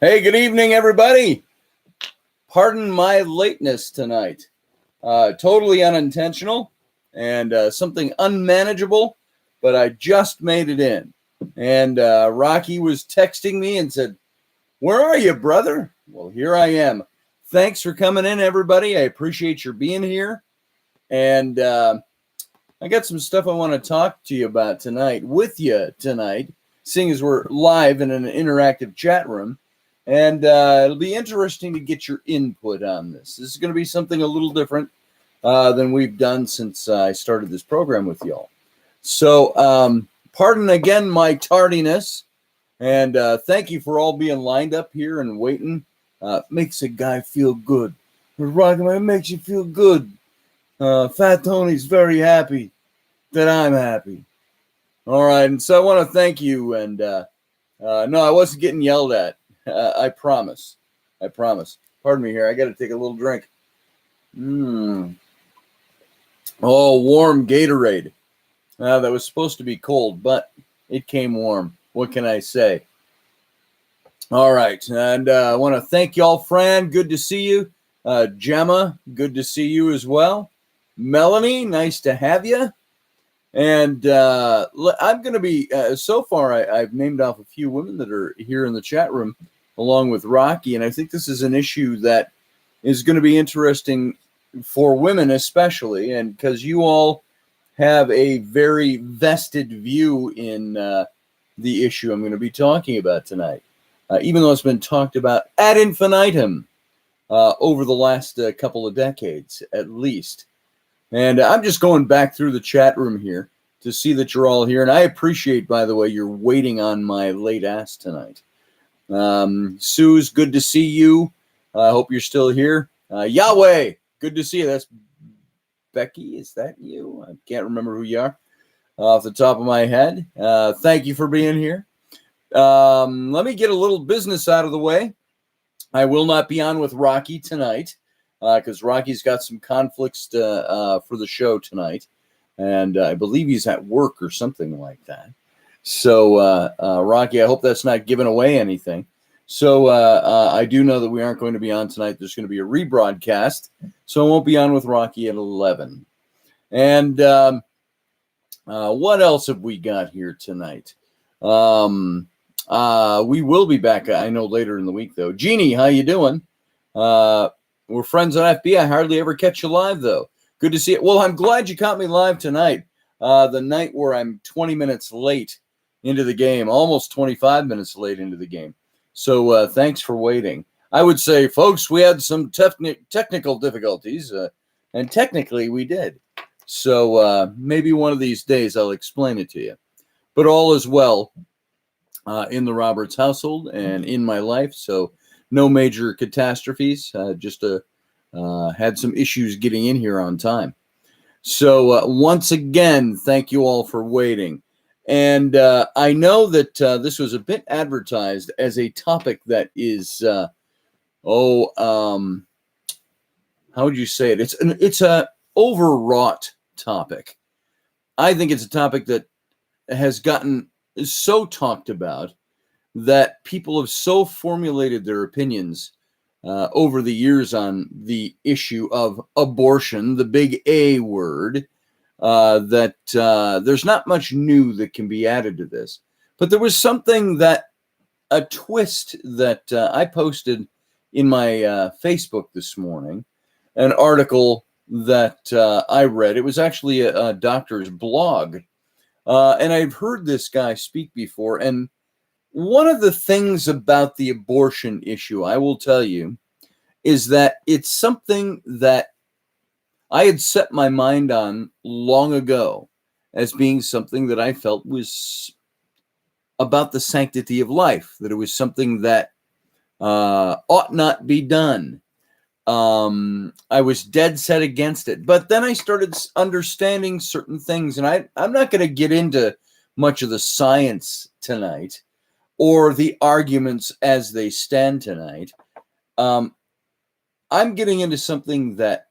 Hey, good evening, everybody. Pardon my lateness tonight. Totally unintentional and something unmanageable, but I just made it in. And Rocky was texting me and said, "Where are you, brother?" Well, here I am. Thanks for coming in, everybody. I appreciate your being here. And I got some stuff I want to talk to you about tonight, with you tonight, seeing as we're live in an interactive chat room. And it'll be interesting to get your input on this. This is going to be something a little different than we've done since I started this program with y'all. So pardon again my tardiness. And thank you for all being lined up here and waiting. Makes a guy feel good. It makes you feel good. Fat Tony's very happy that I'm happy. All right. And so I want to thank you. And no, I wasn't getting yelled at. I promise. Pardon me here. I got to take a little drink. Oh, warm Gatorade. That was supposed to be cold, but it came warm. What can I say? All right. And I want to thank y'all, Fran. Good to see you. Gemma, good to see you as well. Melanie, nice to have you. And I'm going to be, so far, I've named off a few women that are here in the chat room, along with Rocky. And I think this is an issue that is going to be interesting for women especially, and because you all have a very vested view in the issue I'm going to be talking about tonight, even though it's been talked about ad infinitum over the last couple of decades, at least. And I'm just going back through the chat room here to see that you're all here. And I appreciate, by the way, you're waiting on my late ass tonight. Sue's, good to see you. I hope you're still here. Yahweh, good to see you. That's Becky. Is that you? I can't remember who you are off the top of my head. Thank you for being here. Let me get a little business out of the way. I will not be on with Rocky tonight because Rocky's got some conflicts for the show tonight. And I believe he's at work or something like that. So, Rocky, I hope that's not giving away anything. So I do know that we aren't going to be on tonight. There's going to be a rebroadcast. So I won't be on with Rocky at 11. And what else have we got here tonight? We will be back, I know, later in the week, though. Jeannie, how you doing? We're friends on FB. I hardly ever catch you live, though. Good to see it. Well, I'm glad you caught me live tonight, the night where I'm 20 minutes late into the game, almost 25 minutes late into the game. So thanks for waiting. I would say, folks, we had some technical difficulties, and technically we did. So maybe one of these days I'll explain it to you. But all is well in the Roberts household and in my life. So no major catastrophes, just had some issues getting in here on time. So once again, thank you all for waiting. And I know that this was a bit advertised as a topic that is, how would you say it? It's a overwrought topic. I think it's a topic that has gotten so talked about that people have so formulated their opinions over the years on the issue of abortion, the big A word, that there's not much new that can be added to this. But there was a twist that I posted in my Facebook this morning, an article that I read. It was actually a doctor's blog. And I've heard this guy speak before. And one of the things about the abortion issue, I will tell you, is that it's something that I had set my mind on long ago as being something that I felt was about the sanctity of life, that it was something that ought not be done. I was dead set against it. But then I started understanding certain things, and I'm not going to get into much of the science tonight or the arguments as they stand tonight. I'm getting into something that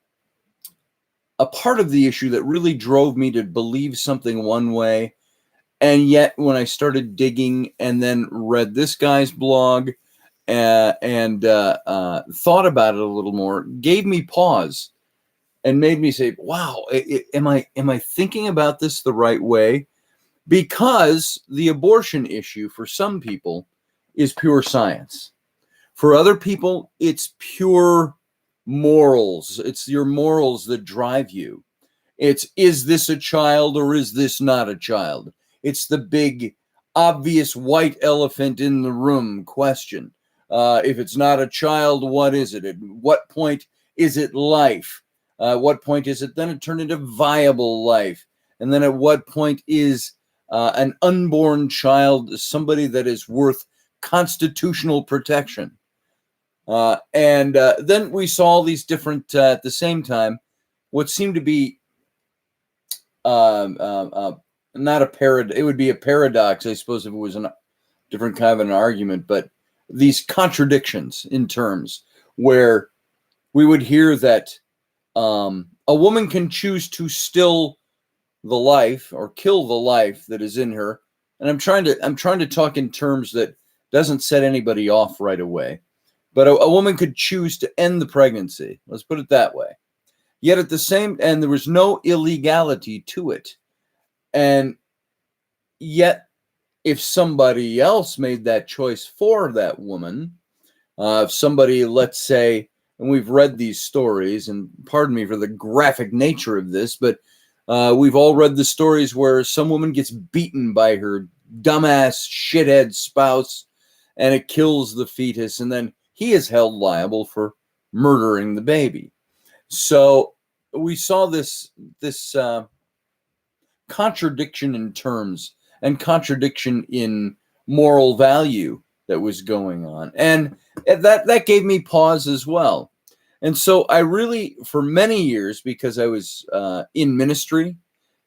a part of the issue that really drove me to believe something one way. And yet when I started digging and then read this guy's blog and thought about it a little more, gave me pause and made me say, wow, am I thinking about this the right way? Because the abortion issue for some people is pure science. For other people, it's pure morals. It's your morals that drive you. It's, is this a child or is this not a child? It's the big, obvious white elephant in the room question. If it's not a child, what is it? At what point is it life? What point is it then it turned into viable life? And then at what point is an unborn child somebody that is worth constitutional protection? And then we saw these different, at the same time, what seemed to be not a paradox. It would be a paradox, I suppose, if it was a different kind of an argument, but these contradictions in terms where we would hear that a woman can choose to still the life or kill the life that is in her. And I'm trying to talk in terms that doesn't set anybody off right away. But a woman could choose to end the pregnancy. Let's put it that way. Yet at the same, and there was no illegality to it. And yet, if somebody else made that choice for that woman, if somebody, let's say, and we've read these stories, and pardon me for the graphic nature of this, but we've all read the stories where some woman gets beaten by her dumbass shithead spouse, and it kills the fetus, and then he is held liable for murdering the baby. So we saw this contradiction in terms and contradiction in moral value that was going on, and that gave me pause as well. And so I really, for many years, because I was in ministry,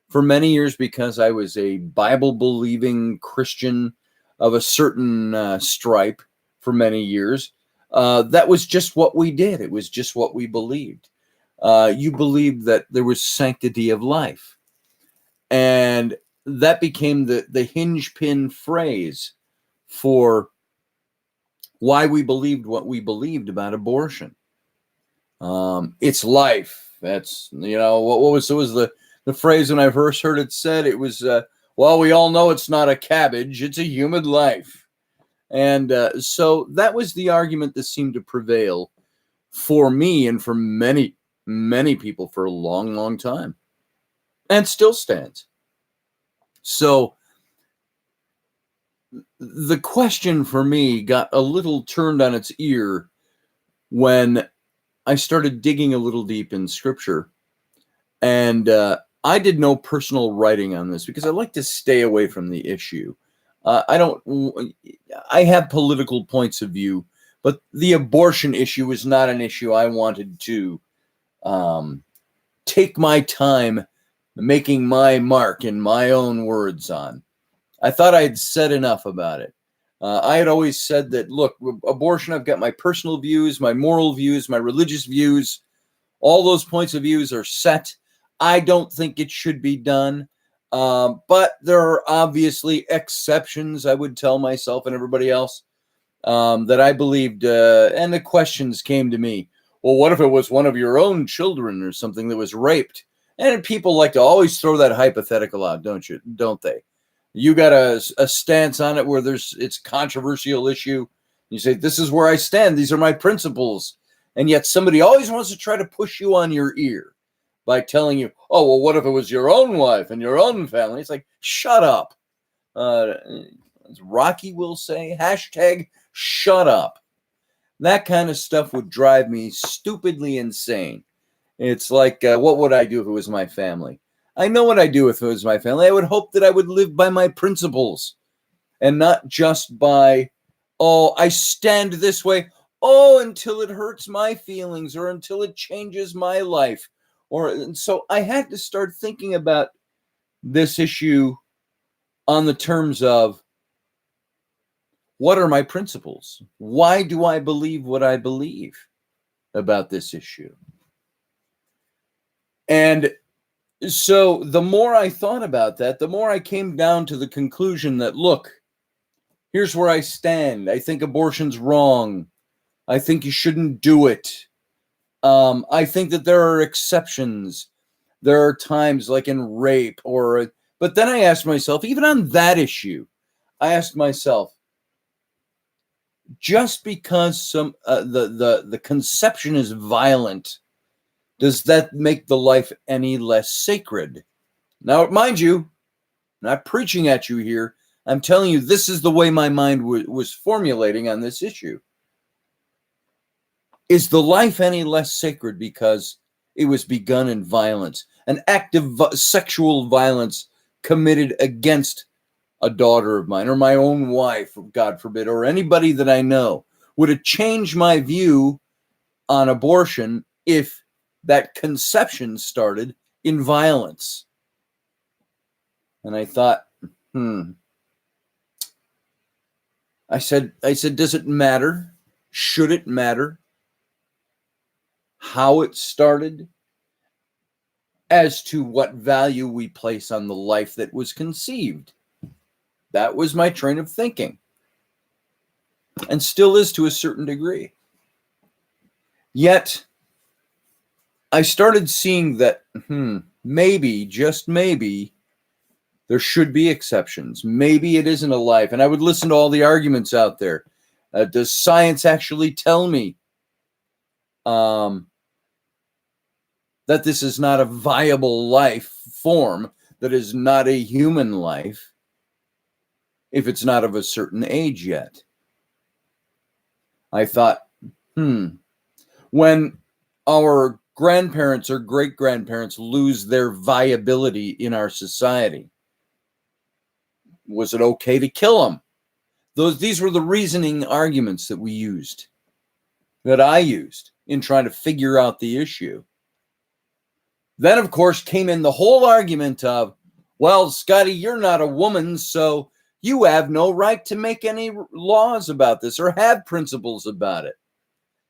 for many years because I was a Bible-believing Christian of a certain stripe for many years, that was just what we did. It was just what we believed. You believed that there was sanctity of life. And that became the hinge pin phrase for why we believed what we believed about abortion. It's life. That's, what was the phrase when I first heard it said? It was, well, we all know it's not a cabbage, it's a human life. And so that was the argument that seemed to prevail for me and for many, many people for a long, long time, and still stands. So the question for me got a little turned on its ear when I started digging a little deep in scripture. And I did no personal writing on this because I like to stay away from the issue. I have political points of view, but the abortion issue is not an issue I wanted to take my time making my mark in my own words on. I thought I had said enough about it. I had always said that, look, abortion, I've got my personal views, my moral views, my religious views. All those points of views are set. I don't think it should be done. But there are obviously exceptions, I would tell myself and everybody else, that I believed. And the questions came to me. Well, what if it was one of your own children or something that was raped? And people like to always throw that hypothetical out, don't they? You got a stance on it where it's controversial issue. You say, this is where I stand. These are my principles. And yet somebody always wants to try to push you on your ear by telling you, oh, well, what if it was your own wife and your own family? It's like, shut up. As Rocky will say, hashtag shut up. That kind of stuff would drive me stupidly insane. It's like, what would I do if it was my family? I know what I do if it was my family. I would hope that I would live by my principles and not just by, oh, I stand this way, oh, until it hurts my feelings or until it changes my life. And so I had to start thinking about this issue on the terms of, what are my principles? Why do I believe what I believe about this issue? And so the more I thought about that, the more I came down to the conclusion that, look, Here's where I stand. I think abortion's wrong. I think you shouldn't do it. I think that there are exceptions. There are times like in rape but then I asked myself, even on that issue, I asked myself, just because the conception is violent, does that make the life any less sacred? Now, mind you, not preaching at you here. I'm telling you, this is the way my mind was formulating on this issue. Is the life any less sacred because it was begun in violence, an act of sexual violence committed against a daughter of mine or my own wife, God forbid, or anybody that I know? Would it change my view on abortion if that conception started in violence? And I thought, I said, does it matter? Should it matter how it started as to what value we place on the life that was conceived? That was my train of thinking, and still is to a certain degree. Yet, I started seeing that maybe, just maybe, there should be exceptions. Maybe it isn't a life. And I would listen to all the arguments out there. Does science actually tell me that this is not a viable life form, that is not a human life, if it's not of a certain age yet? I thought, when our grandparents or great-grandparents lose their viability in our society, was it okay to kill them? These were the reasoning arguments that we used, that I used in trying to figure out the issue. Then, of course, came in the whole argument of, well, Scotty, you're not a woman, so you have no right to make any laws about this or have principles about it.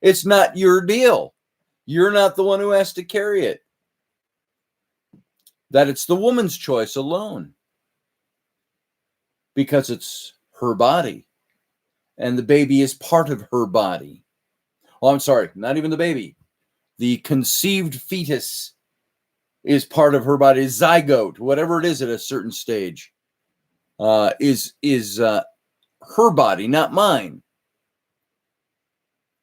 It's not your deal. You're not the one who has to carry it. That it's the woman's choice alone, because it's her body, and the baby is part of her body. Oh, I'm sorry, not even the baby. The conceived fetus is part of her body. Zygote, whatever it is at a certain stage, is her body, not mine.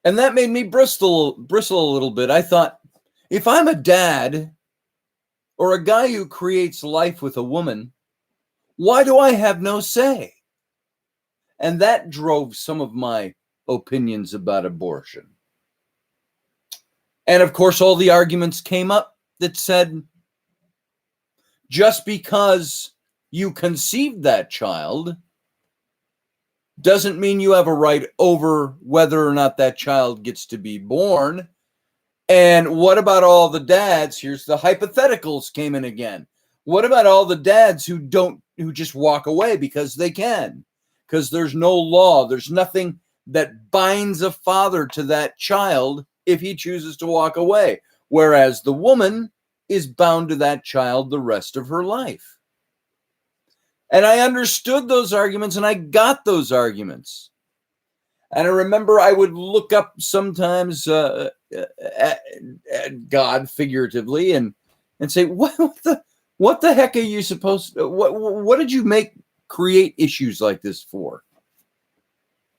And that made me bristle a little bit. I thought, if I'm a dad or a guy who creates life with a woman, why do I have no say? And that drove some of my opinions about abortion. And of course, all the arguments came up that said, just because you conceived that child doesn't mean you have a right over whether or not that child gets to be born. And what about all the dads? Here's the hypotheticals came in again. What about all the dads who just walk away because they can? Because there's no law. There's nothing that binds a father to that child if he chooses to walk away. Whereas the woman is bound to that child the rest of her life. And I understood those arguments, and I got those arguments. And I remember I would look up sometimes at God figuratively and say, what the heck are you supposed to, what did you create issues like this for?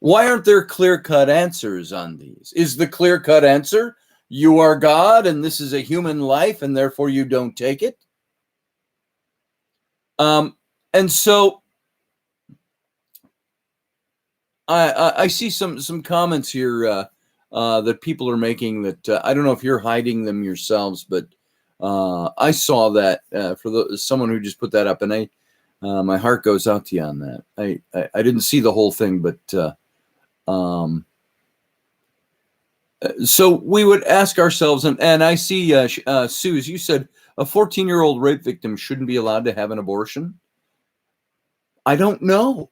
Why aren't there clear-cut answers on these? Is the clear-cut answer, you are God and this is a human life and therefore you don't take it? And so I see some comments here that people are making that I don't know if you're hiding them yourselves, but I saw that for someone who just put that up, and my heart goes out to you on that. I didn't see the whole thing, but so we would ask ourselves, and I see Suze, you said a 14-year-old rape victim shouldn't be allowed to have an abortion. I don't know.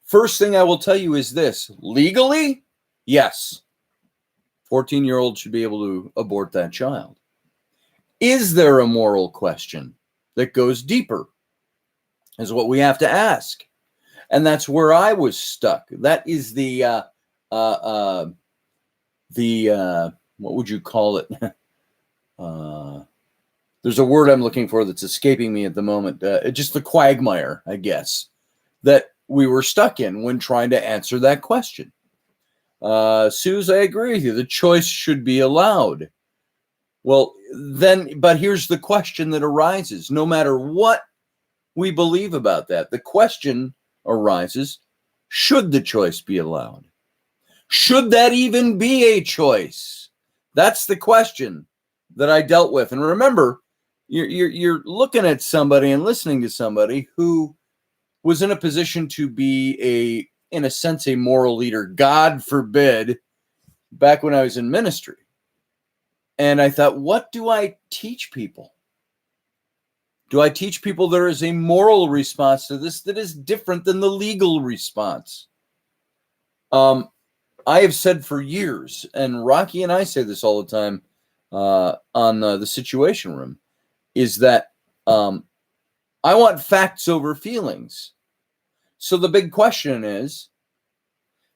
First thing I will tell you is this: legally, yes, 14-year-old should be able to abort that child. Is there a moral question that goes deeper? Is what we have to ask. And that's where I was stuck. That is the what would you call it? There's a word I'm looking for that's escaping me at the moment. Just the quagmire, I guess, that we were stuck in when trying to answer that question. Suze, I agree with you. The choice should be allowed. Well, then, but here's the question that arises. No matter what we believe about that, the question arises, should the choice be allowed? Should that even be a choice? That's the question that I dealt with. And remember, you're looking at somebody and listening to somebody who was in a position to be in a sense, a moral leader, God forbid, back when I was in ministry. And I thought, what do I teach people? Do I teach people there is a moral response to this that is different than the legal response? I have said for years, and Rocky and I say this all the time on the Situation Room, is that I want facts over feelings. So the big question is,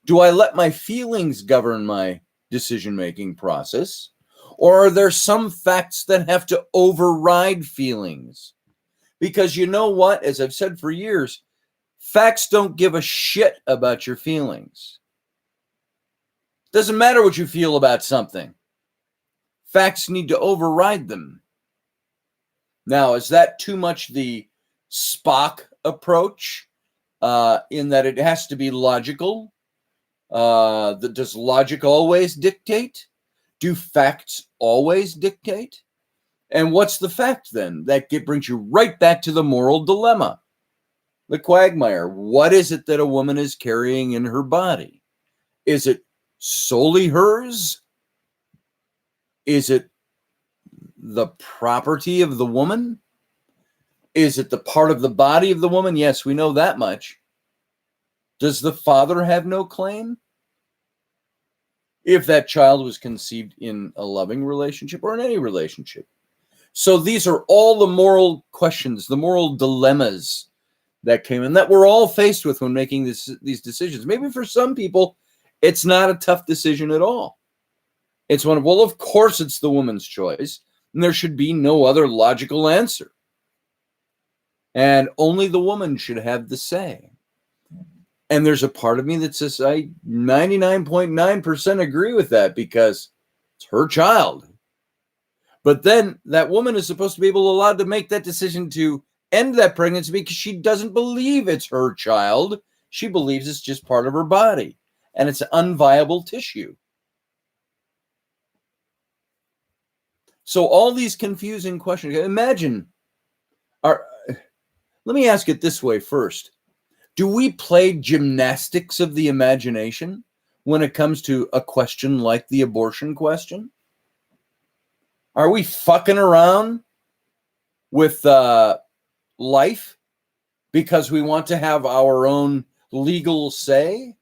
do I let my feelings govern my decision-making process? Or are there some facts that have to override feelings? Because you know what? As I've said for years, facts don't give a shit about your feelings. Doesn't matter what you feel about something. Facts need to override them. Now, is that too much the Spock approach in that it has to be logical? Does logic always dictate? Do facts always dictate? And what's the fact then? That brings you right back to the moral dilemma, the quagmire. What is it that a woman is carrying in her body? Is it solely hers? Is it the property of the woman? Is it the part of the body of the woman? Yes, we know that much. Does the father have no claim? If that child was conceived in a loving relationship or in any relationship. So these are all the moral questions, the moral dilemmas that came in that we're all faced with when making these decisions. Maybe for some people, it's not a tough decision at all. It's one of, well, of course it's the woman's choice, and there should be no other logical answer. And only the woman should have the say. And there's a part of me that says I 99.9% agree with that because it's her child. But then that woman is supposed to be allowed to make that decision to end that pregnancy because she doesn't believe it's her child. She believes it's just part of her body and it's unviable tissue. So all these confusing questions. Imagine, let me ask it this way first. Do we play gymnastics of the imagination when it comes to a question like the abortion question? Are we fucking around with life because we want to have our own legal say?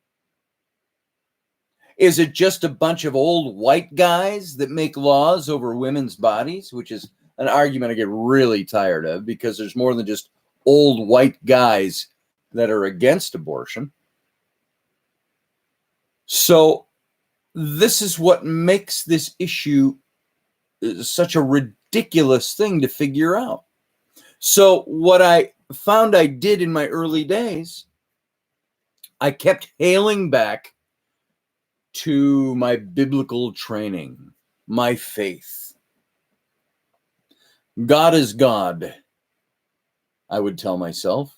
Is it just a bunch of old white guys that make laws over women's bodies, which is an argument I get really tired of because there's more than just old white guys that are against abortion. So this is what makes this issue such a ridiculous thing to figure out. So what I found I did in my early days, I kept hailing back to my biblical training, my faith. God is God, I would tell myself.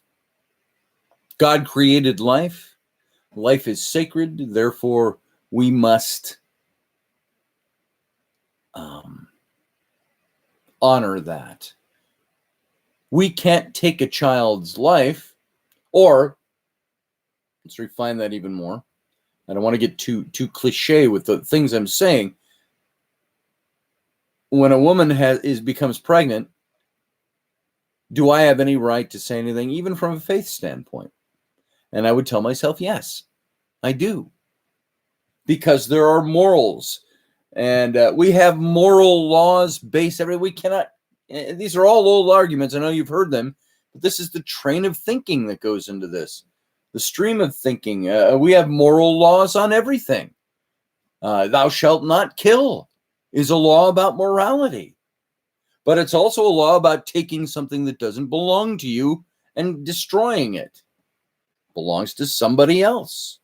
God created life. Life is sacred. Therefore, we must honor that. We can't take a child's life, or let's refine that even more. I don't want to get too cliche with the things I'm saying. When a woman becomes pregnant, do I have any right to say anything, even from a faith standpoint? And I would tell myself, yes, I do. Because there are morals. And we have moral laws based everywhere. We cannot, these are all old arguments. I know you've heard them. But this is the train of thinking that goes into this. the stream of thinking. We have moral laws on everything. Thou shalt not kill is a law about morality. But it's also a law about taking something that doesn't belong to you and destroying it. It belongs to somebody else.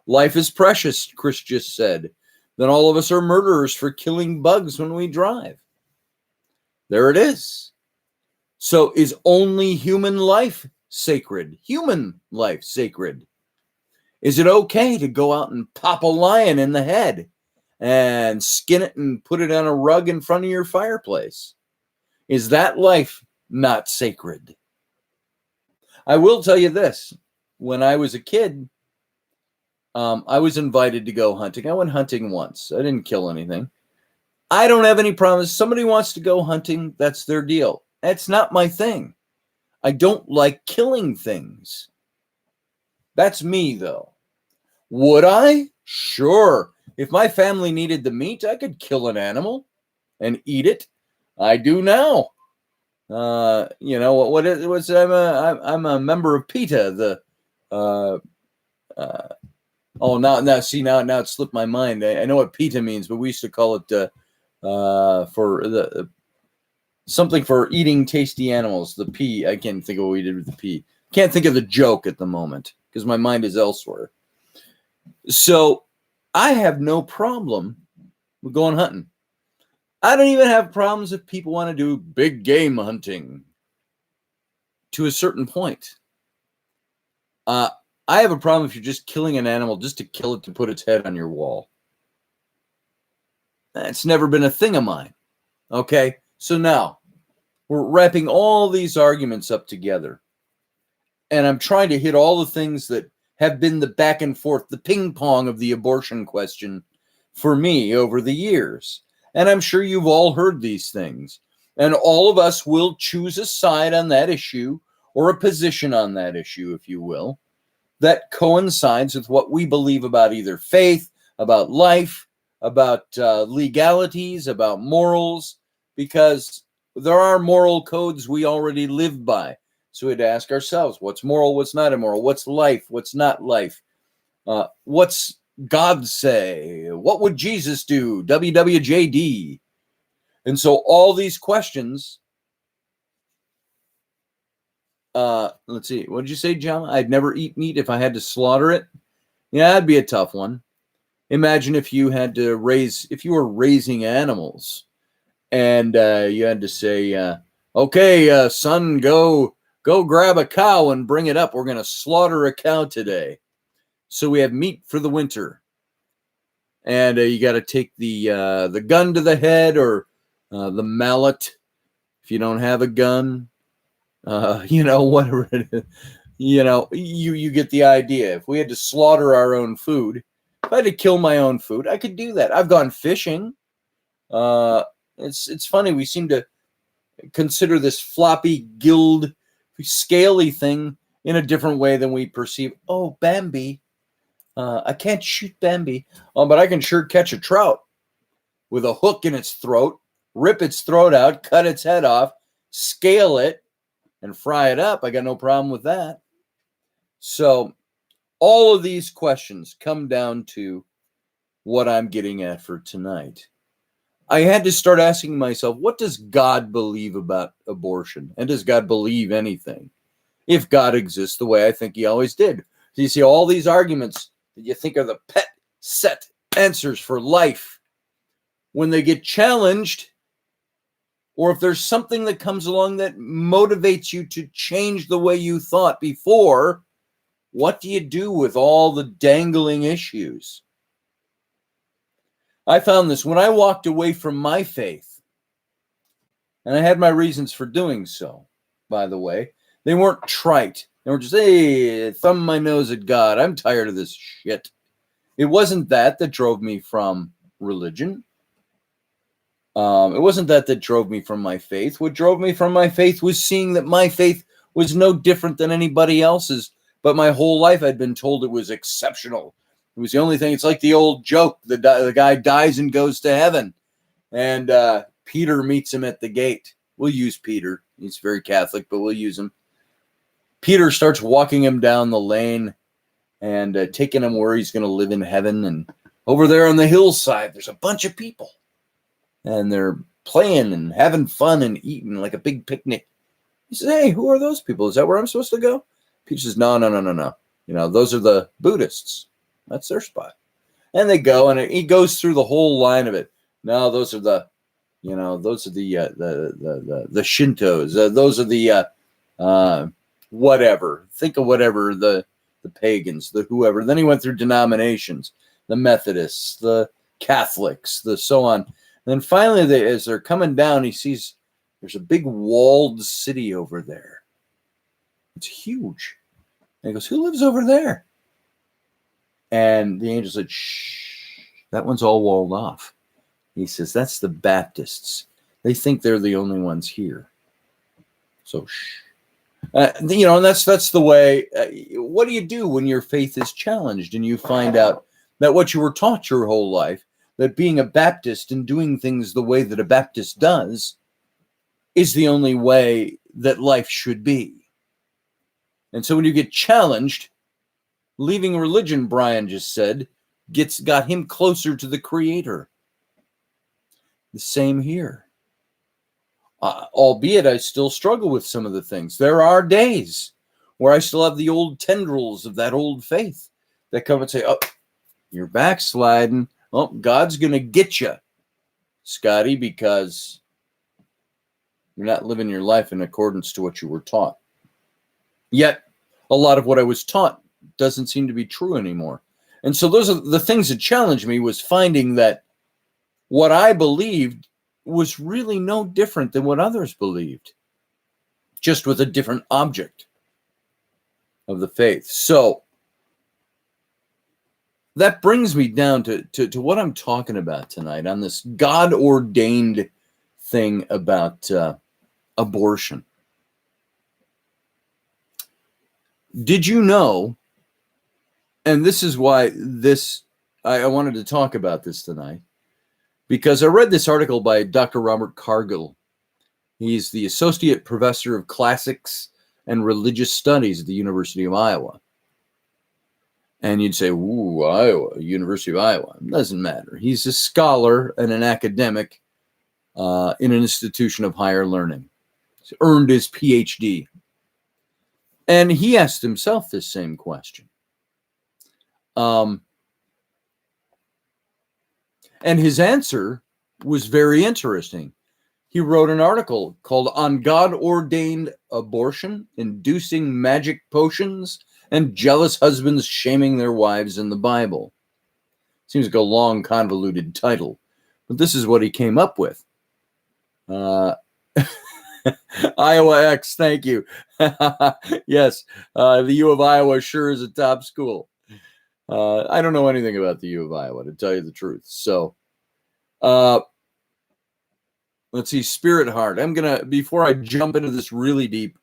Life is precious, Chris just said. Then all of us are murderers for killing bugs when we drive. There it is. So is only human life sacred? Human life sacred? Is it okay to go out and pop a lion in the head and skin it and put it on a rug in front of your fireplace? Is that life not sacred? I will tell you this. When I was a kid, I was invited to go hunting. I went hunting once. I didn't kill anything. I don't have any problems. Somebody wants to go hunting, that's their deal. That's not my thing. I don't like killing things. That's me, though. Would I? Sure. If my family needed the meat, I could kill an animal and eat it. I do now. I'm a member of PETA. Now it slipped my mind. I know what PETA means, but we used to call it for the something for eating tasty animals. The P. I can't think of what we did with the P. Can't think of the joke at the moment because my mind is elsewhere. So I have no problem with going hunting. I don't even have problems if people want to do big game hunting to a certain point. I have a problem if you're just killing an animal just to kill it to put its head on your wall. That's never been a thing of mine. Okay, so now we're wrapping all these arguments up together. And I'm trying to hit all the things that have been the back and forth, the ping pong of the abortion question for me over the years. And I'm sure you've all heard these things. And all of us will choose a side on that issue or a position on that issue, if you will, that coincides with what we believe about either faith, about life, about legalities, about morals, because there are moral codes we already live by. So we had to ask ourselves, what's moral, what's not immoral, what's life, what's not life, what's God say, what would Jesus do, WWJD. And so all these questions, let's see, what did you say, John? I'd never eat meat if I had to slaughter it. Yeah, that'd be a tough one. Imagine if you were raising animals and you had to say, okay, son, go grab a cow and bring it up. We're going to slaughter a cow today. So we have meat for the winter. And you got to take the gun to the head or the mallet if you don't have a gun. Whatever it is. You get the idea. If we had to slaughter our own food, if I had to kill my own food, I could do that. I've gone fishing. It's funny. We seem to consider this floppy, gilled, scaly thing in a different way than we perceive. Oh, Bambi. I can't shoot Bambi, but I can sure catch a trout with a hook in its throat, rip its throat out, cut its head off, scale it, and fry it up. I got no problem with that. So all of these questions come down to what I'm getting at for tonight. I had to start asking myself, what does God believe about abortion? And does God believe anything? If God exists the way I think he always did. So you see all these arguments that you think are the pet set answers for life. When they get challenged, or if there's something that comes along that motivates you to change the way you thought before, what do you do with all the dangling issues? I found this when I walked away from my faith, and I had my reasons for doing so, by the way. They weren't trite. They were just, hey, thumb my nose at God. I'm tired of this shit. It wasn't that drove me from religion. It wasn't that drove me from my faith. What drove me from my faith was seeing that my faith was no different than anybody else's, but my whole life I'd been told it was exceptional. It was the only thing. It's like the old joke. The guy dies and goes to heaven, and Peter meets him at the gate. We'll use Peter. He's very Catholic, but we'll use him. Peter starts walking him down the lane and taking him where he's going to live in heaven. And over there on the hillside, there's a bunch of people. And they're playing and having fun and eating like a big picnic. He says, hey, who are those people? Is that where I'm supposed to go? Peter says, no. Those are the Buddhists. That's their spot. And they go, and he goes through the whole line of it. No, those are the Shintos. Those are the whatever. Think of whatever, the pagans, the whoever. Then he went through denominations, the Methodists, the Catholics, the so on. And then finally, as they're coming down, he sees there's a big walled city over there. It's huge. And he goes, who lives over there? And the angel said, shh, that one's all walled off. He says, that's the Baptists. They think they're the only ones here. So shh. And that's the way. What do you do when your faith is challenged and you find out that what you were taught your whole life, that being a Baptist and doing things the way that a Baptist does is the only way that life should be? And so when you get challenged, leaving religion, Brian just said, got him closer to the Creator. The same here. Albeit I still struggle with some of the things. There are days where I still have the old tendrils of that old faith that come and say, oh, you're backsliding. Oh, God's going to get you, Scotty, because you're not living your life in accordance to what you were taught. Yet, a lot of what I was taught doesn't seem to be true anymore. And so those are the things that challenged me, was finding that what I believed was really no different than what others believed, just with a different object of the faith. So that brings me down to what I'm talking about tonight on this God-ordained thing about abortion. Did you know, and this is why I wanted to talk about this tonight, because I read this article by Dr. Robert Cargill. He's the Associate Professor of Classics and Religious Studies at the University of Iowa. And you'd say, ooh, Iowa, University of Iowa. It doesn't matter. He's a scholar and an academic in an institution of higher learning. He's earned his PhD. And he asked himself this same question. And his answer was very interesting. He wrote an article called On God-Ordained Abortion, Inducing Magic Potions, and Jealous Husbands Shaming Their Wives in the Bible. Seems like a long, convoluted title, but this is what he came up with. Iowa X, thank you. Yes, the U of Iowa sure is a top school. I don't know anything about the U of Iowa, to tell you the truth. So, let's see, Spirit Heart. I'm gonna, before I jump into this really deep,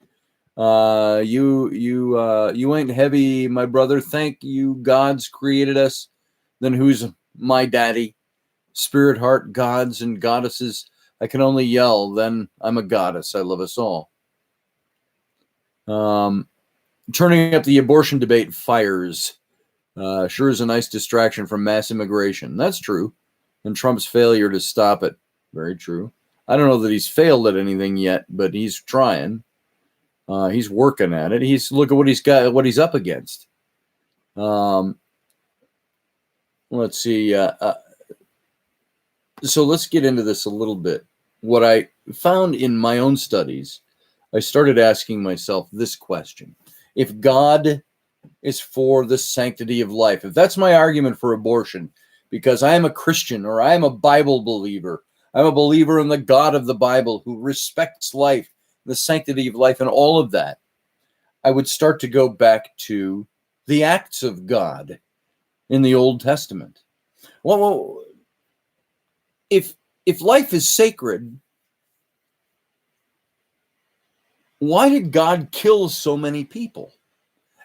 you ain't heavy, my brother. Thank you, God's created us. Then who's my daddy? Spirit Heart, gods and goddesses. I can only yell. Then I'm a goddess. I love us all. Turning up the abortion debate fires. Sure is a nice distraction from mass immigration. That's true. And Trump's failure to stop it. Very true. I don't know that he's failed at anything yet, but he's trying. He's working at it. Look at what he's got, what he's up against. Let's see. So let's get into this a little bit. What I found in my own studies, I started asking myself this question. If God is for the sanctity of life, if that's my argument for abortion, because I am a Christian or I am a Bible believer, I'm a believer in the God of the Bible who respects life, the sanctity of life, and all of that, I would start to go back to the acts of God in the Old Testament. Well, if life is sacred, why did God kill so many people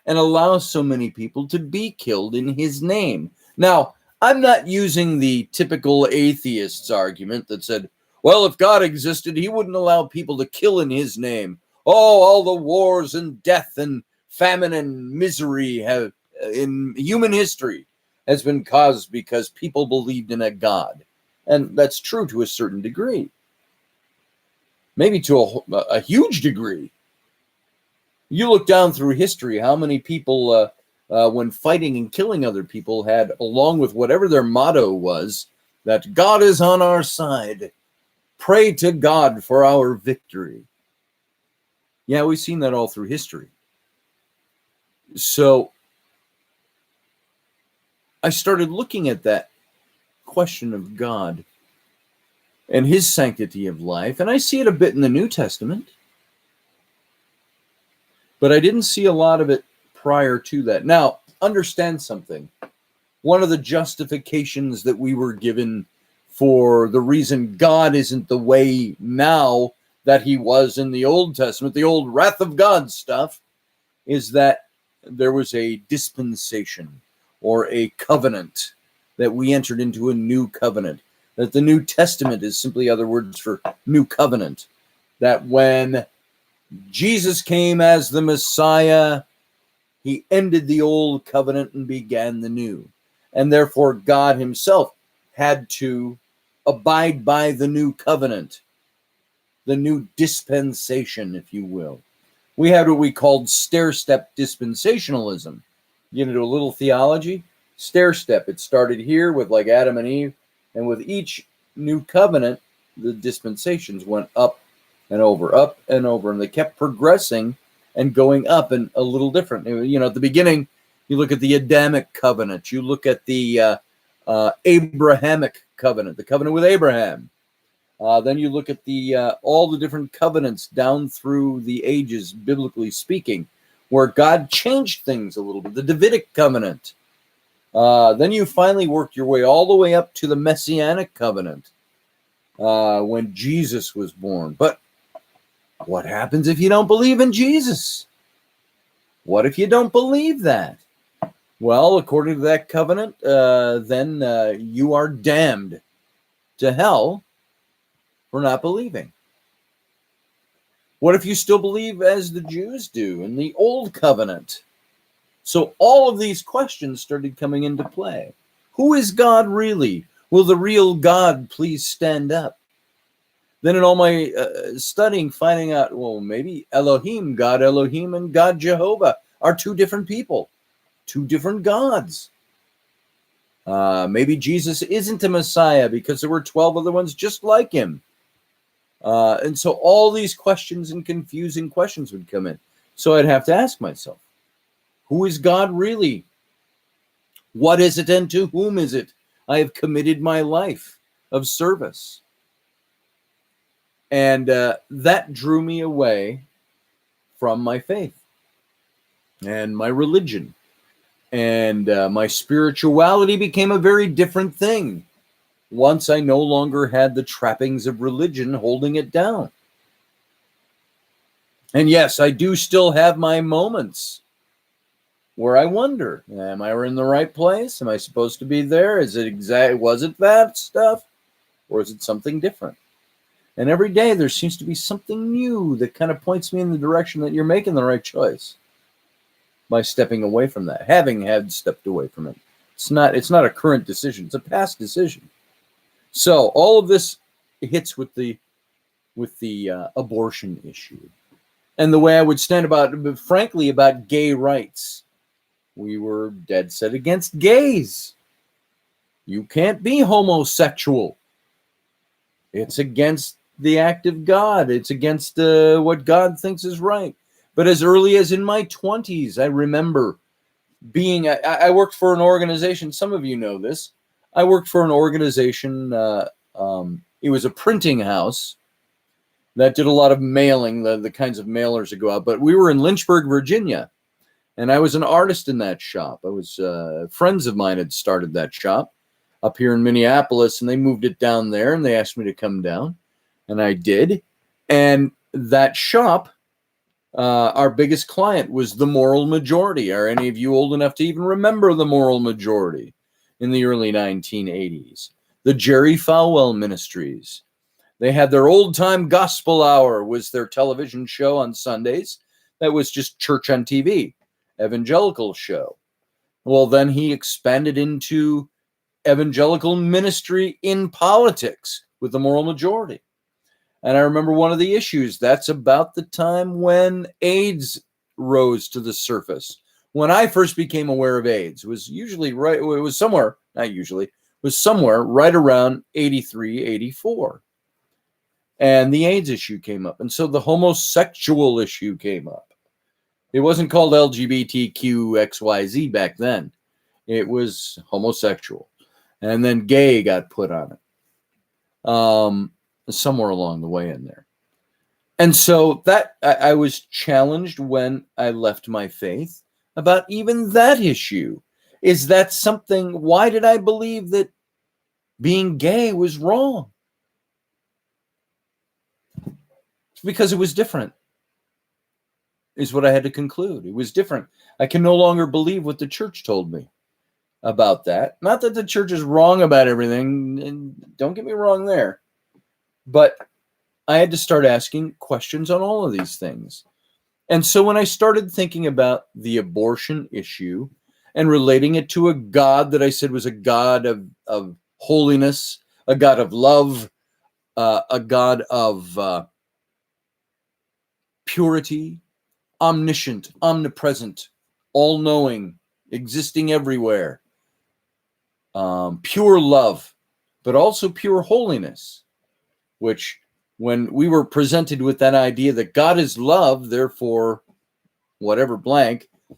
and allow so many people to be killed in his name? Now, I'm not using the typical atheist's argument that said, well, if God existed, he wouldn't allow people to kill in his name. all the wars and death and famine and misery have in human history has been caused because people believed in a God. And that's true to a certain degree. Maybe to a huge degree. You look down through history, how many people, when fighting and killing other people, had, along with whatever their motto was, that God is on our side. Pray to God for our victory. Yeah, we've seen that all through history. So I started looking at that question of God and his sanctity of life, and I see it a bit in the New Testament, but I didn't see a lot of it prior to that. Now, understand something. One of the justifications that we were given for the reason God isn't the way now that he was in the Old Testament, the old wrath of God stuff, is that there was a dispensation or a covenant, that we entered into a new covenant, that the New Testament is simply other words for new covenant, that when Jesus came as the Messiah, he ended the old covenant and began the new. And therefore God himself had to abide by the new covenant, the new dispensation, if you will. We had what we called stair-step dispensationalism. Get into a little theology. Stair-step. It started here with like Adam and Eve, and with each new covenant, the dispensations went up and over, and they kept progressing and going up and a little different. You know, at the beginning, you look at the Adamic covenant, you look at the Abrahamic covenant, the covenant with Abraham. Then you look at the all the different covenants down through the ages, biblically speaking, where God changed things a little bit. The Davidic covenant. Then you finally work your way all the way up to the Messianic covenant when Jesus was born. But what happens if you don't believe in Jesus? What if you don't believe that? Well, according to that covenant, then you are damned to hell for not believing. What if you still believe as the Jews do in the old covenant? So all of these questions started coming into play. Who is God really? Will the real God please stand up? Then in all my studying, finding out, well, maybe Elohim, God Elohim, and God Jehovah are two different people, two different gods. Maybe Jesus isn't a Messiah because there were 12 other ones just like him. And so all these questions and confusing questions would come in. So I'd have to ask myself, who is God really? What is it and to whom is it I have committed my life of service? And that drew me away from my faith and my religion. And my spirituality became a very different thing once I no longer had the trappings of religion holding it down. And yes, I do still have my moments where I wonder, am I in the right place? Am I supposed to be there? Was it that stuff? Or is it something different? And every day there seems to be something new that kind of points me in the direction that you're making the right choice by stepping away from that, having had stepped away from it. It's not a current decision, it's a past decision. So all of this hits with the abortion issue. And the way I would stand frankly, about gay rights. We were dead set against gays. You can't be homosexual. It's against the act of God. It's against what God thinks is right. But as early as in my 20s, I remember I worked for an organization. Some of you know this. I worked for an organization. It was a printing house that did a lot of mailing, the kinds of mailers that go out. But we were in Lynchburg, Virginia. And I was an artist in that shop. Friends of mine had started that shop up here in Minneapolis, and they moved it down there, and they asked me to come down, and I did. And that shop, our biggest client was the Moral Majority. Are any of you old enough to even remember the Moral Majority in the early 1980s? The Jerry Falwell Ministries. They had their old time gospel hour, was their television show on Sundays. That was just church on TV, evangelical show. Well, then he expanded into evangelical ministry in politics with the moral majority. And I remember one of the issues, that's about the time when AIDS rose to the surface. When I first became aware of AIDS, it was somewhere right around 83, 84. And the AIDS issue came up. And so the homosexual issue came up. It wasn't called LGBTQXYZ back then. It was homosexual. And then gay got put on it. Somewhere along the way in there. And so that I was challenged when I left my faith about even that issue. Is that something? Why did I believe that being gay was wrong? Because it was different, is what I had to conclude. It was different. I can no longer believe what the church told me about that. Not that the church is wrong about everything, and don't get me wrong there, but I had to start asking questions on all of these things. And so when I started thinking about the abortion issue and relating it to a God that I said was a God of holiness, a God of love, a God of purity, omniscient, omnipresent, all-knowing, existing everywhere, pure love, but also pure holiness, which when we were presented with that idea that God is love, therefore whatever blank, I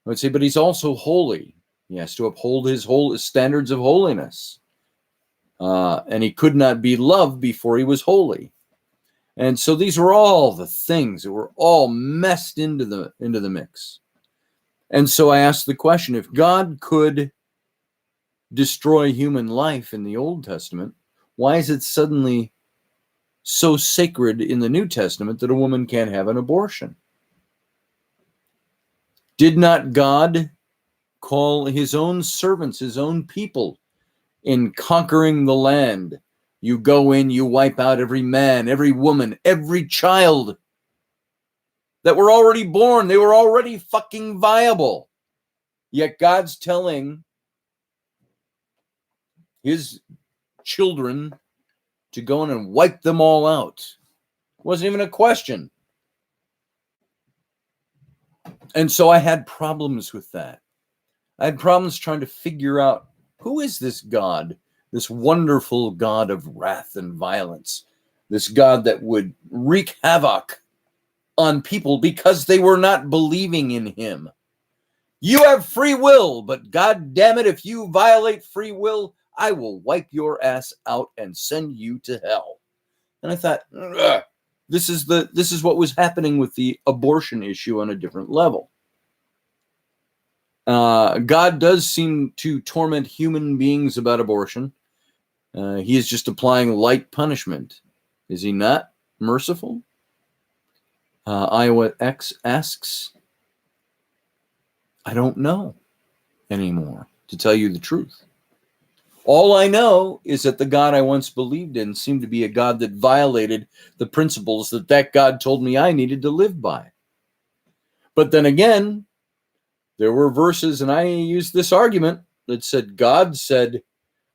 would say, but he's also holy. He has to uphold his standards of holiness. And he could not be loved before he was holy. And so these were all the things that were all messed into the mix. And so I asked the question, if God could destroy human life in the Old Testament, why is it suddenly so sacred in the New Testament that a woman can't have an abortion? Did not God call his own servants, his own people, in conquering the land? You go in, you wipe out every man, every woman, every child that were already born. They were already fucking viable. Yet God's telling his children to go in and wipe them all out. It wasn't even a question. And so I had problems with that. I had problems trying to figure out, who is this God? This wonderful God of wrath and violence, this God that would wreak havoc on people because they were not believing in him. You have free will, but God damn it, if you violate free will, I will wipe your ass out and send you to hell. And I thought, this is what was happening with the abortion issue on a different level. God does seem to torment human beings about abortion. He is just applying light punishment. Is he not merciful? Iowa X asks, I don't know anymore, to tell you the truth. All I know is that the God I once believed in seemed to be a God that violated the principles that God told me I needed to live by. But then again, there were verses, and I used this argument that said, God said,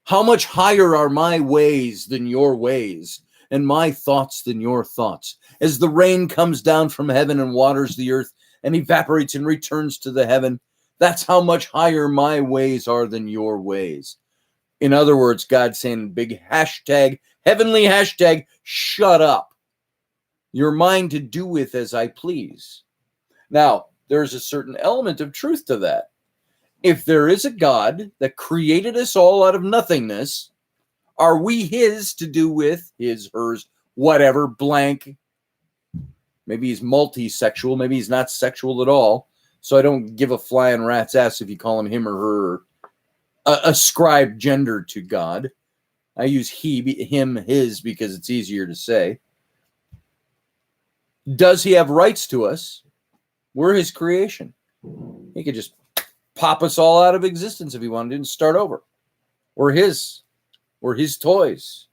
how much higher are my ways than your ways, and my thoughts than your thoughts? As the rain comes down from heaven and waters the earth and evaporates and returns to the heaven, that's how much higher my ways are than your ways. In other words, God saying, big hashtag, heavenly hashtag, shut up. You're mine to do with as I please. Now, there's a certain element of truth to that. If there is a God that created us all out of nothingness, are we his to do with, his, hers, whatever, blank? Maybe he's multi-sexual, maybe he's not sexual at all. So I don't give a flying rat's ass if you call him or her, ascribe gender to God. I use he, him, his because it's easier to say. Does he have rights to us? We're his creation. He could just pop us all out of existence if he wanted to and start over. We're his toys.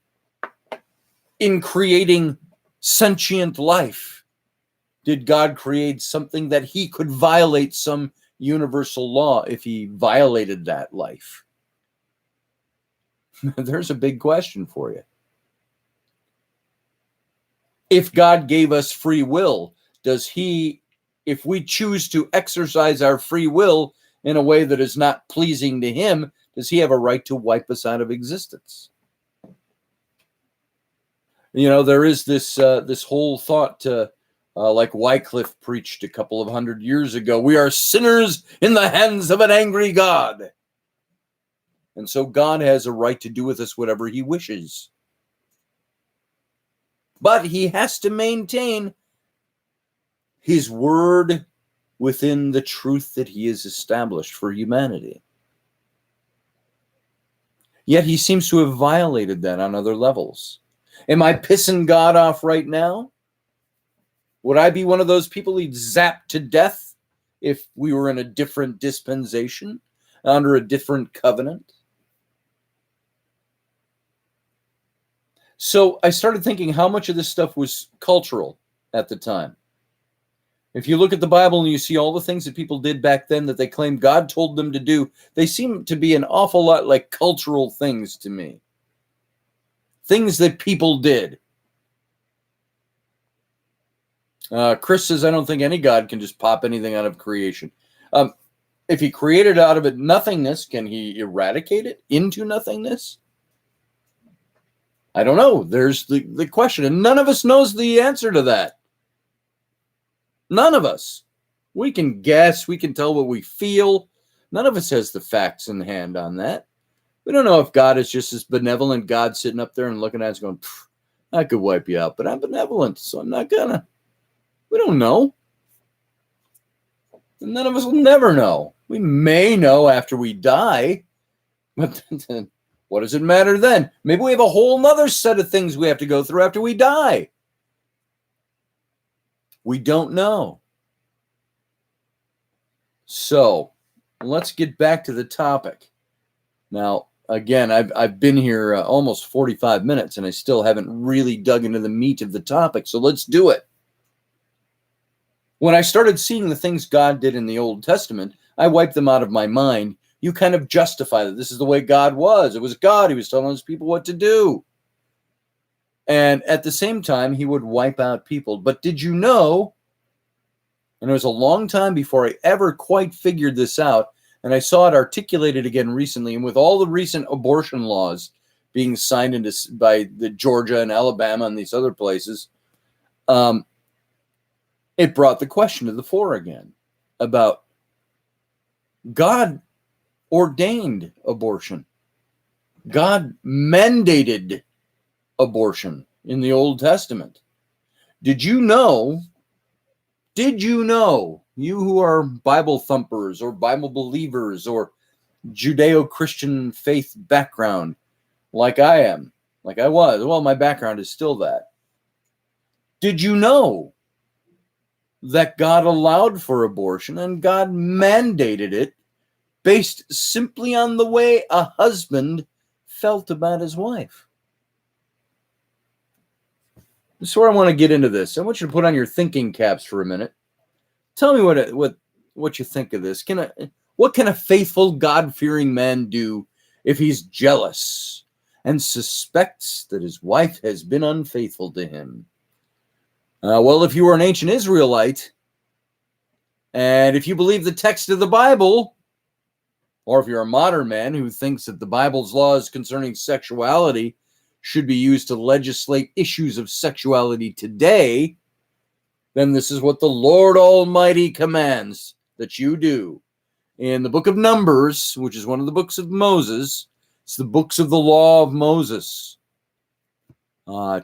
in creating sentient life, did God create something that he could violate some universal law if he violated that life? There's a big question for you. If God gave us free will, does he, if we choose to exercise our free will in a way that is not pleasing to him, does he have a right to wipe us out of existence? You know, there is this whole thought like Wycliffe preached a couple of 100 years ago. We are sinners in the hands of an angry God. And so God has a right to do with us whatever he wishes. But he has to maintain his word within the truth that he has established for humanity. Yet he seems to have violated that on other levels. Am I pissing God off right now? Would I be one of those people he'd zap to death if we were in a different dispensation, under a different covenant? So I started thinking how much of this stuff was cultural at the time. If you look at the Bible and you see all the things that people did back then that they claimed God told them to do, they seem to be an awful lot like cultural things to me. Things that people did. Chris says, I don't think any God can just pop anything out of creation. If he created out of it nothingness, can he eradicate it into nothingness? I don't know. There's the question. And none of us knows the answer to that. None of us. We can guess. We can tell what we feel. None of us has the facts in hand on that. We don't know if God is just this benevolent God sitting up there and looking at us going, I could wipe you out, but I'm benevolent, so I'm not gonna. We don't know. And none of us will never know. We may know after we die, but then what does it matter then? Maybe we have a whole nother set of things we have to go through after we die. We don't know. So let's get back to the topic. Now, again, I've been here almost 45 minutes and I still haven't really dug into the meat of the topic. So let's do it. When I started seeing the things God did in the Old Testament, I wiped them out of my mind. You kind of justify that this is the way God was. It was God. He was telling his people what to do. And at the same time, he would wipe out people. But did you know, and it was a long time before I ever quite figured this out, and I saw it articulated again recently, and with all the recent abortion laws being signed into by the Georgia and Alabama and these other places, it brought the question to the fore again about God ordained abortion. God mandated abortion in the Old Testament. Did you know, you who are Bible thumpers or Bible believers or Judeo-Christian faith background, like I am, like I was, well, my background is still that. Did you know that God allowed for abortion and God mandated it based simply on the way a husband felt about his wife? This is where I want to get into this. I want you to put on your thinking caps for a minute. Tell me what you think of this. What can a faithful, God-fearing man do if he's jealous and suspects that his wife has been unfaithful to him? Well, if you were an ancient Israelite, and if you believe the text of the Bible, or if you're a modern man who thinks that the Bible's laws concerning sexuality should be used to legislate issues of sexuality today, then this is what the Lord Almighty commands that you do. In the book of Numbers, which is one of the books of Moses, it's the books of the law of Moses.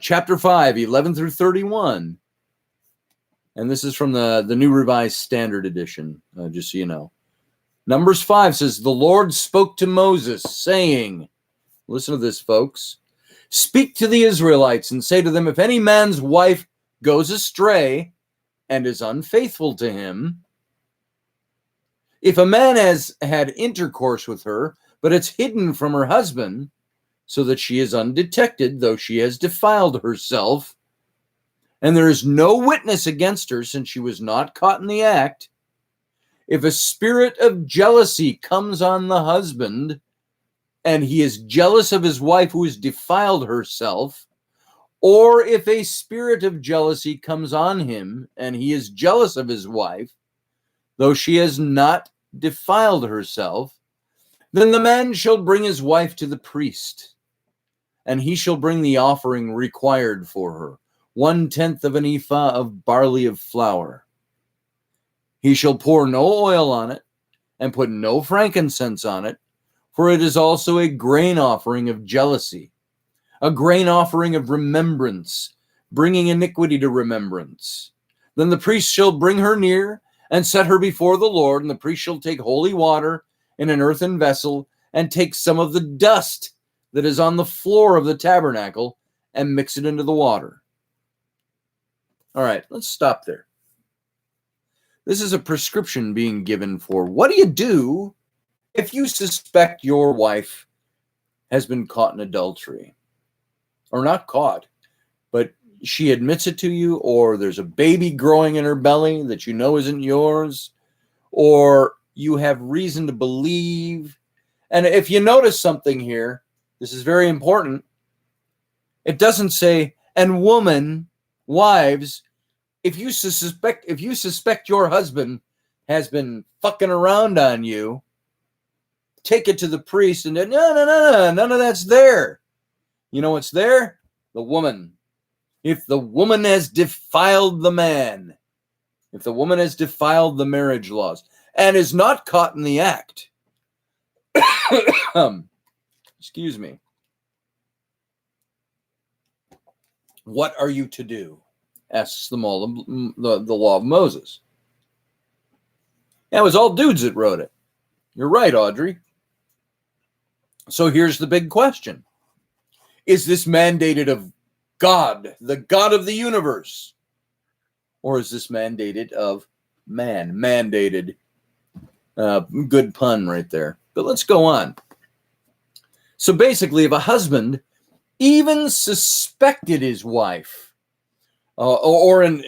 Chapter 5, 11 through 31. And this is from the New Revised Standard Edition, just so you know. Numbers 5 says, the Lord spoke to Moses, saying, listen to this, folks. Speak to the Israelites and say to them, if any man's wife goes astray and is unfaithful to him, if a man has had intercourse with her, but it's hidden from her husband, so that she is undetected, though she has defiled herself, and there is no witness against her, since she was not caught in the act. If a spirit of jealousy comes on the husband, and he is jealous of his wife who has defiled herself, or if a spirit of jealousy comes on him, and he is jealous of his wife, though she has not defiled herself, then the man shall bring his wife to the priest, and he shall bring the offering required for her, 1/10 of an ephah of barley of flour. He shall pour no oil on it, and put no frankincense on it, for it is also a grain offering of jealousy, a grain offering of remembrance, bringing iniquity to remembrance. Then the priest shall bring her near, and set her before the Lord, and the priest shall take holy water in an earthen vessel, and take some of the dust that is on the floor of the tabernacle, and mix it into the water. All right, let's stop there. This is a prescription being given for what do you do if you suspect your wife has been caught in adultery? Or not caught, but she admits it to you, or there's a baby growing in her belly that you know isn't yours, or you have reason to believe. And if you notice something here, this is very important. It doesn't say, and woman, wives, if you suspect your husband has been fucking around on you, take it to the priest, and no, none of that's there. You know what's there? The woman. If the woman has defiled the man, if the woman has defiled the marriage laws, and is not caught in the act, excuse me, what are you to do? Asks them all the law of Moses. It was all dudes that wrote it. You're right, Audrey. So here's the big question. Is this mandated of God, the God of the universe? Or is this mandated of man? Mandated. Good pun right there. But let's go on. So basically, if a husband even suspected his wife, or in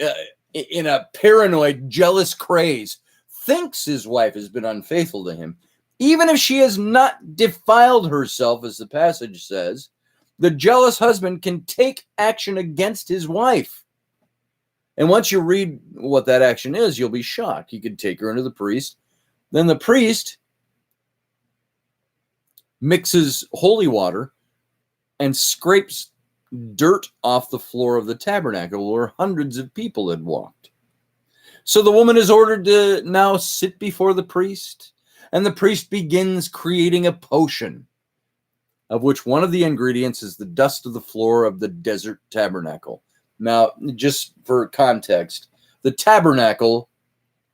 a paranoid, jealous craze, thinks his wife has been unfaithful to him, even if she has not defiled herself, as the passage says, the jealous husband can take action against his wife. And once you read what that action is, you'll be shocked. He could take her into the priest. Then the priest mixes holy water and scrapes dirt off the floor of the tabernacle where hundreds of people had walked. So the woman is ordered to now sit before the priest, and the priest begins creating a potion, of which one of the ingredients is the dust of the floor of the desert tabernacle. Now, just for context, the tabernacle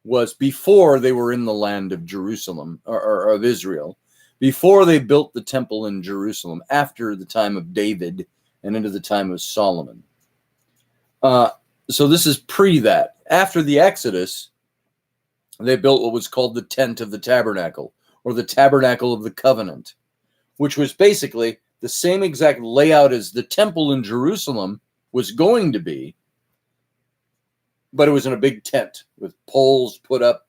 was before they were in the land of Jerusalem, or of Israel, before they built the temple in Jerusalem, after the time of David and into the time of Solomon. So this is pre that. After the Exodus, they built what was called the tent of the tabernacle, or the tabernacle of the covenant, which was basically the same exact layout as the temple in Jerusalem was going to be, but it was in a big tent with poles put up.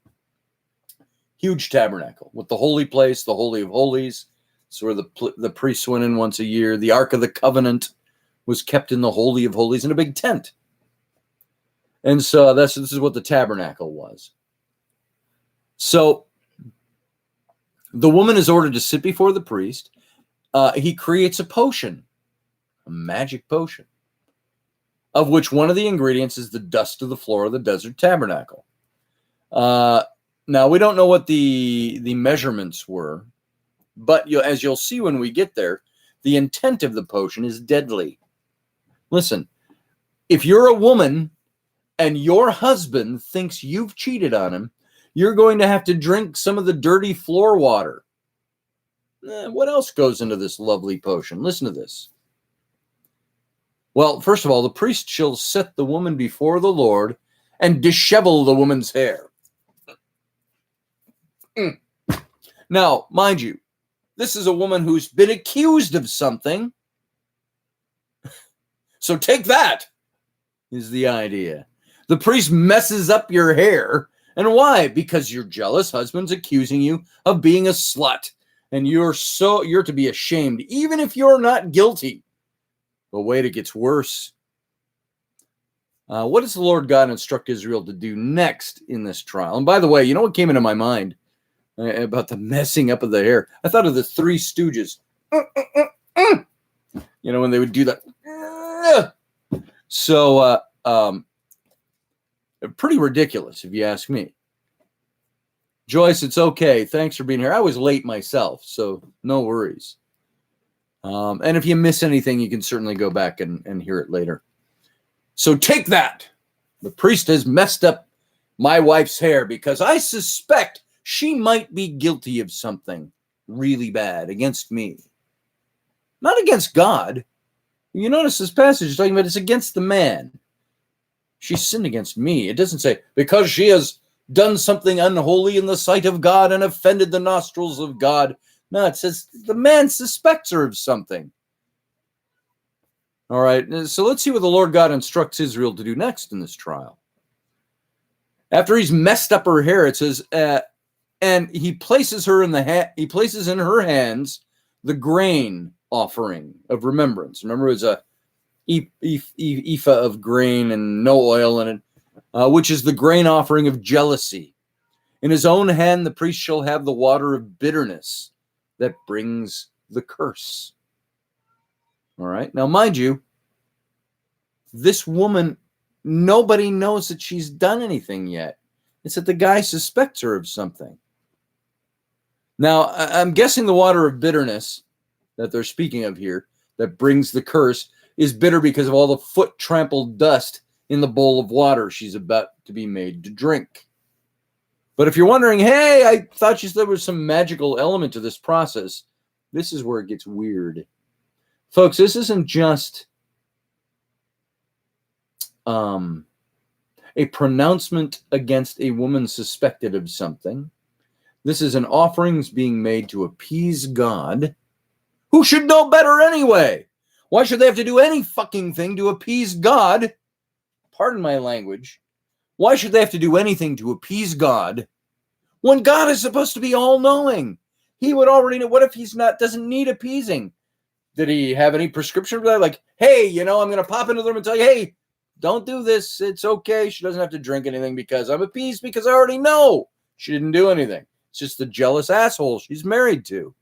Huge tabernacle with the holy place, the Holy of Holies. It's where the priests went in once a year. The Ark of the Covenant was kept in the Holy of Holies in a big tent. And so this is what the tabernacle was. So the woman is ordered to sit before the priest. He creates a potion, a magic potion, of which one of the ingredients is the dust of the floor of the desert tabernacle. Now, we don't know what the measurements were, but as you'll see when we get there, the intent of the potion is deadly. Listen, if you're a woman and your husband thinks you've cheated on him, you're going to have to drink some of the dirty floor water. What else goes into this lovely potion? Listen to this. Well, first of all, the priest shall set the woman before the Lord and dishevel the woman's hair. Now, mind you, This is a woman who's been accused of something. So take that, is the idea. The priest messes up your hair. And why? Because your jealous husband's accusing you of being a slut. And you're to be ashamed, even if you're not guilty. But wait, it gets worse. What does the Lord God instruct Israel to do next in this trial? And by the way, you know what came into my mind about the messing up of the hair? I thought of the Three Stooges. You know, when they would do that. So, pretty ridiculous, if you ask me. Joyce, it's okay. Thanks for being here. I was late myself, so no worries. And if you miss anything, you can certainly go back and hear it later. So take that. The priest has messed up my wife's hair because I suspect she might be guilty of something really bad against me. Not against God. You notice this passage is talking about it's against the man. She sinned against me. It doesn't say because she has done something unholy in the sight of God and offended the nostrils of God. No, it says the man suspects her of something. All right, so let's see what the Lord God instructs Israel to do next in this trial. After he's messed up her hair, it says, and he places her in he places in her hands the grain offering of remembrance. Remember, it was a ephah of grain and no oil in it, which is the grain offering of jealousy. In his own hand, the priest shall have the water of bitterness that brings the curse. All right. Now, mind you, this woman, nobody knows that she's done anything yet. It's that the guy suspects her of something. Now, I'm guessing the water of bitterness that they're speaking of here, that brings the curse, is bitter because of all the foot-trampled dust in the bowl of water she's about to be made to drink. But if you're wondering, hey, I thought you said there was some magical element to this process, this is where it gets weird. Folks, this isn't just a pronouncement against a woman suspected of something. This is an offerings being made to appease God, who should know better anyway. Why should they have to do any fucking thing to appease God? Pardon my language. Why should they have to do anything to appease God when God is supposed to be all-knowing? He would already know. What if he's not, doesn't need appeasing? Did he have any prescription for that? Like, hey, I'm going to pop into the room and tell you, hey, don't do this. It's okay. She doesn't have to drink anything because I'm appeased because I already know she didn't do anything. It's just the jealous asshole she's married to.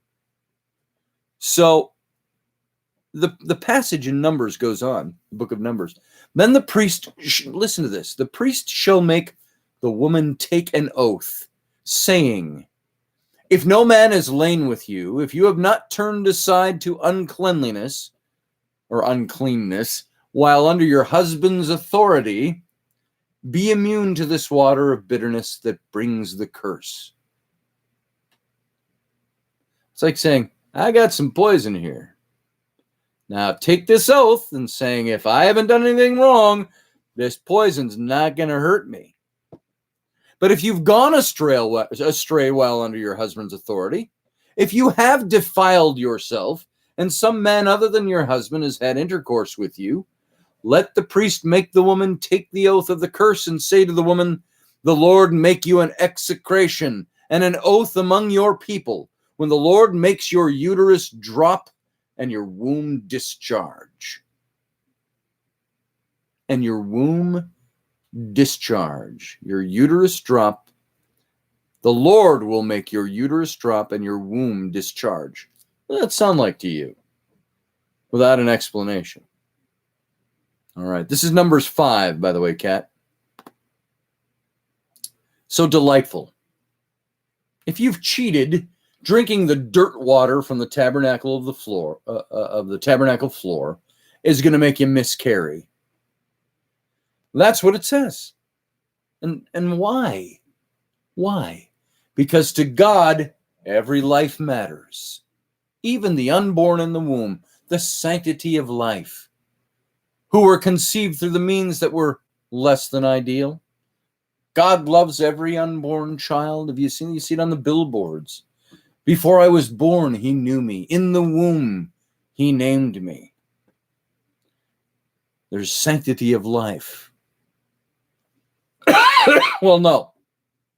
So the passage in Numbers goes on, the book of Numbers. Then the priest, listen to this, the priest shall make the woman take an oath, saying, if no man has lain with you, if you have not turned aside to uncleanliness or uncleanness while under your husband's authority, be immune to this water of bitterness that brings the curse. It's like saying, I got some poison here. Now take this oath and saying, if I haven't done anything wrong, this poison's not going to hurt me. But if you've gone astray while under your husband's authority, if you have defiled yourself and some man other than your husband has had intercourse with you, let the priest make the woman take the oath of the curse and say to the woman, the Lord make you an execration and an oath among your people when the Lord makes your uterus drop and your womb discharge. And your womb discharge. Your uterus drop. The Lord will make your uterus drop and your womb discharge. What does that sound like to you? Without an explanation. All right. This is Numbers 5, by the way, Kat. So delightful. If you've cheated, drinking the dirt water from the tabernacle of the floor, is going to make you miscarry. That's what it says. And why? Why? Because to God, every life matters. Even the unborn in the womb, the sanctity of life, who were conceived through the means that were less than ideal. God loves every unborn child. Have you see it on the billboards? Before I was born, he knew me. In the womb, he named me. There's sanctity of life. Well, no,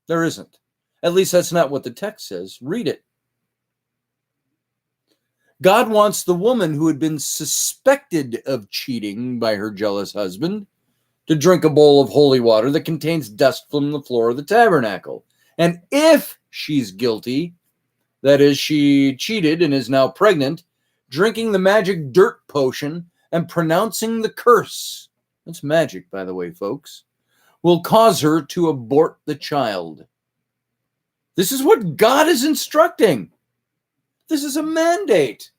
there isn't. At least that's not what the text says. Read it. God wants the woman who had been suspected of cheating by her jealous husband to drink a bowl of holy water that contains dust from the floor of the tabernacle. And if she's guilty, that is, she cheated and is now pregnant, drinking the magic dirt potion and pronouncing the curse, that's magic, by the way, folks, will cause her to abort the child. This is what God is instructing. This is a mandate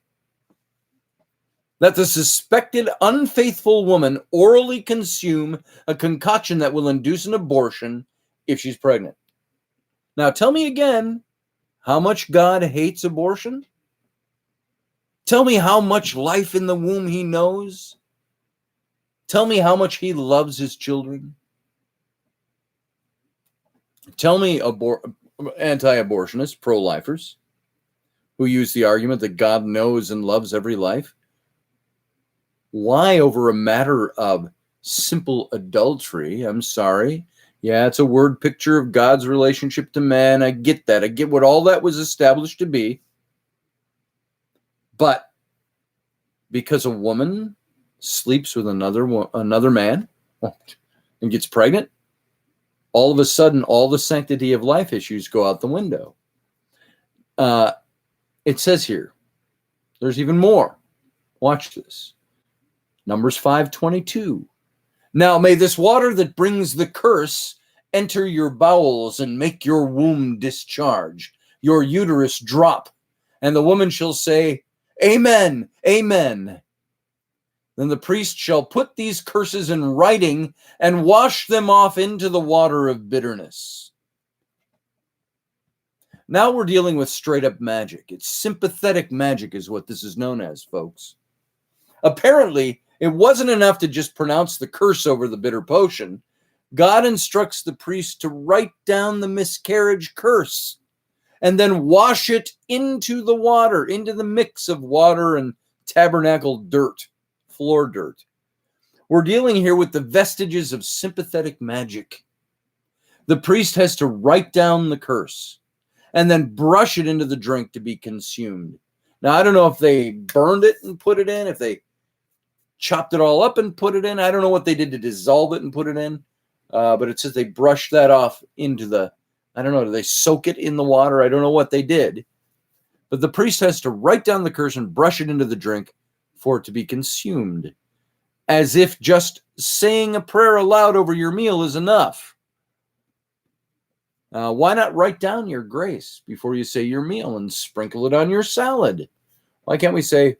that the suspected unfaithful woman orally consume a concoction that will induce an abortion if she's pregnant. Now, tell me again how much God hates abortion. Tell me how much life in the womb he knows. Tell me how much he loves his children. Tell me anti-abortionists, pro-lifers, who use the argument that God knows and loves every life. Why, over a matter of simple adultery? I'm sorry. Yeah, it's a word picture of God's relationship to man. I get that. I get what all that was established to be. But because a woman sleeps with another man and gets pregnant, all of a sudden, all the sanctity of life issues go out the window. It says here, there's even more. Watch this. Numbers 5:22. Now may this water that brings the curse enter your bowels and make your womb discharge, your uterus drop, and the woman shall say, Amen, amen. Then the priest shall put these curses in writing and wash them off into the water of bitterness. Now we're dealing with straight up magic. It's sympathetic magic is what this is known as, folks. Apparently, it wasn't enough to just pronounce the curse over the bitter potion. God instructs the priest to write down the miscarriage curse and then wash it into the water, into the mix of water and tabernacle dirt, floor dirt. We're dealing here with the vestiges of sympathetic magic. The priest has to write down the curse and then brush it into the drink to be consumed. Now, I don't know if they burned it and put it in, if they chopped it all up and put it in. I don't know what they did to dissolve it and put it in. But it says they brushed that off into the, I don't know, do they soak it in the water? I don't know what they did. But the priest has to write down the curse and brush it into the drink for it to be consumed. As if just saying a prayer aloud over your meal is enough. Why not write down your grace before you say your meal and sprinkle it on your salad? Why can't we say,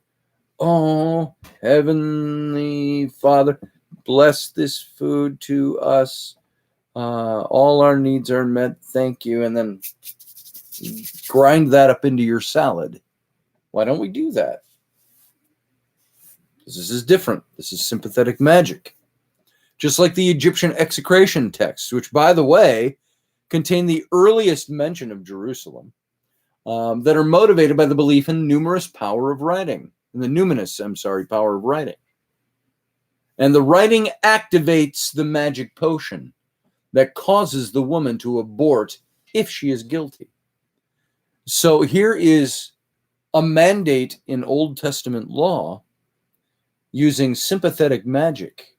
Oh, Heavenly Father, bless this food to us. All our needs are met. Thank you. And then grind that up into your salad. Why don't we do that? Because this is different. This is sympathetic magic. Just like the Egyptian execration texts, which, by the way, contain the earliest mention of Jerusalem, that are motivated by the belief in numerous power of writing. Power of writing. And the writing activates the magic potion that causes the woman to abort if she is guilty. So here is a mandate in Old Testament law using sympathetic magic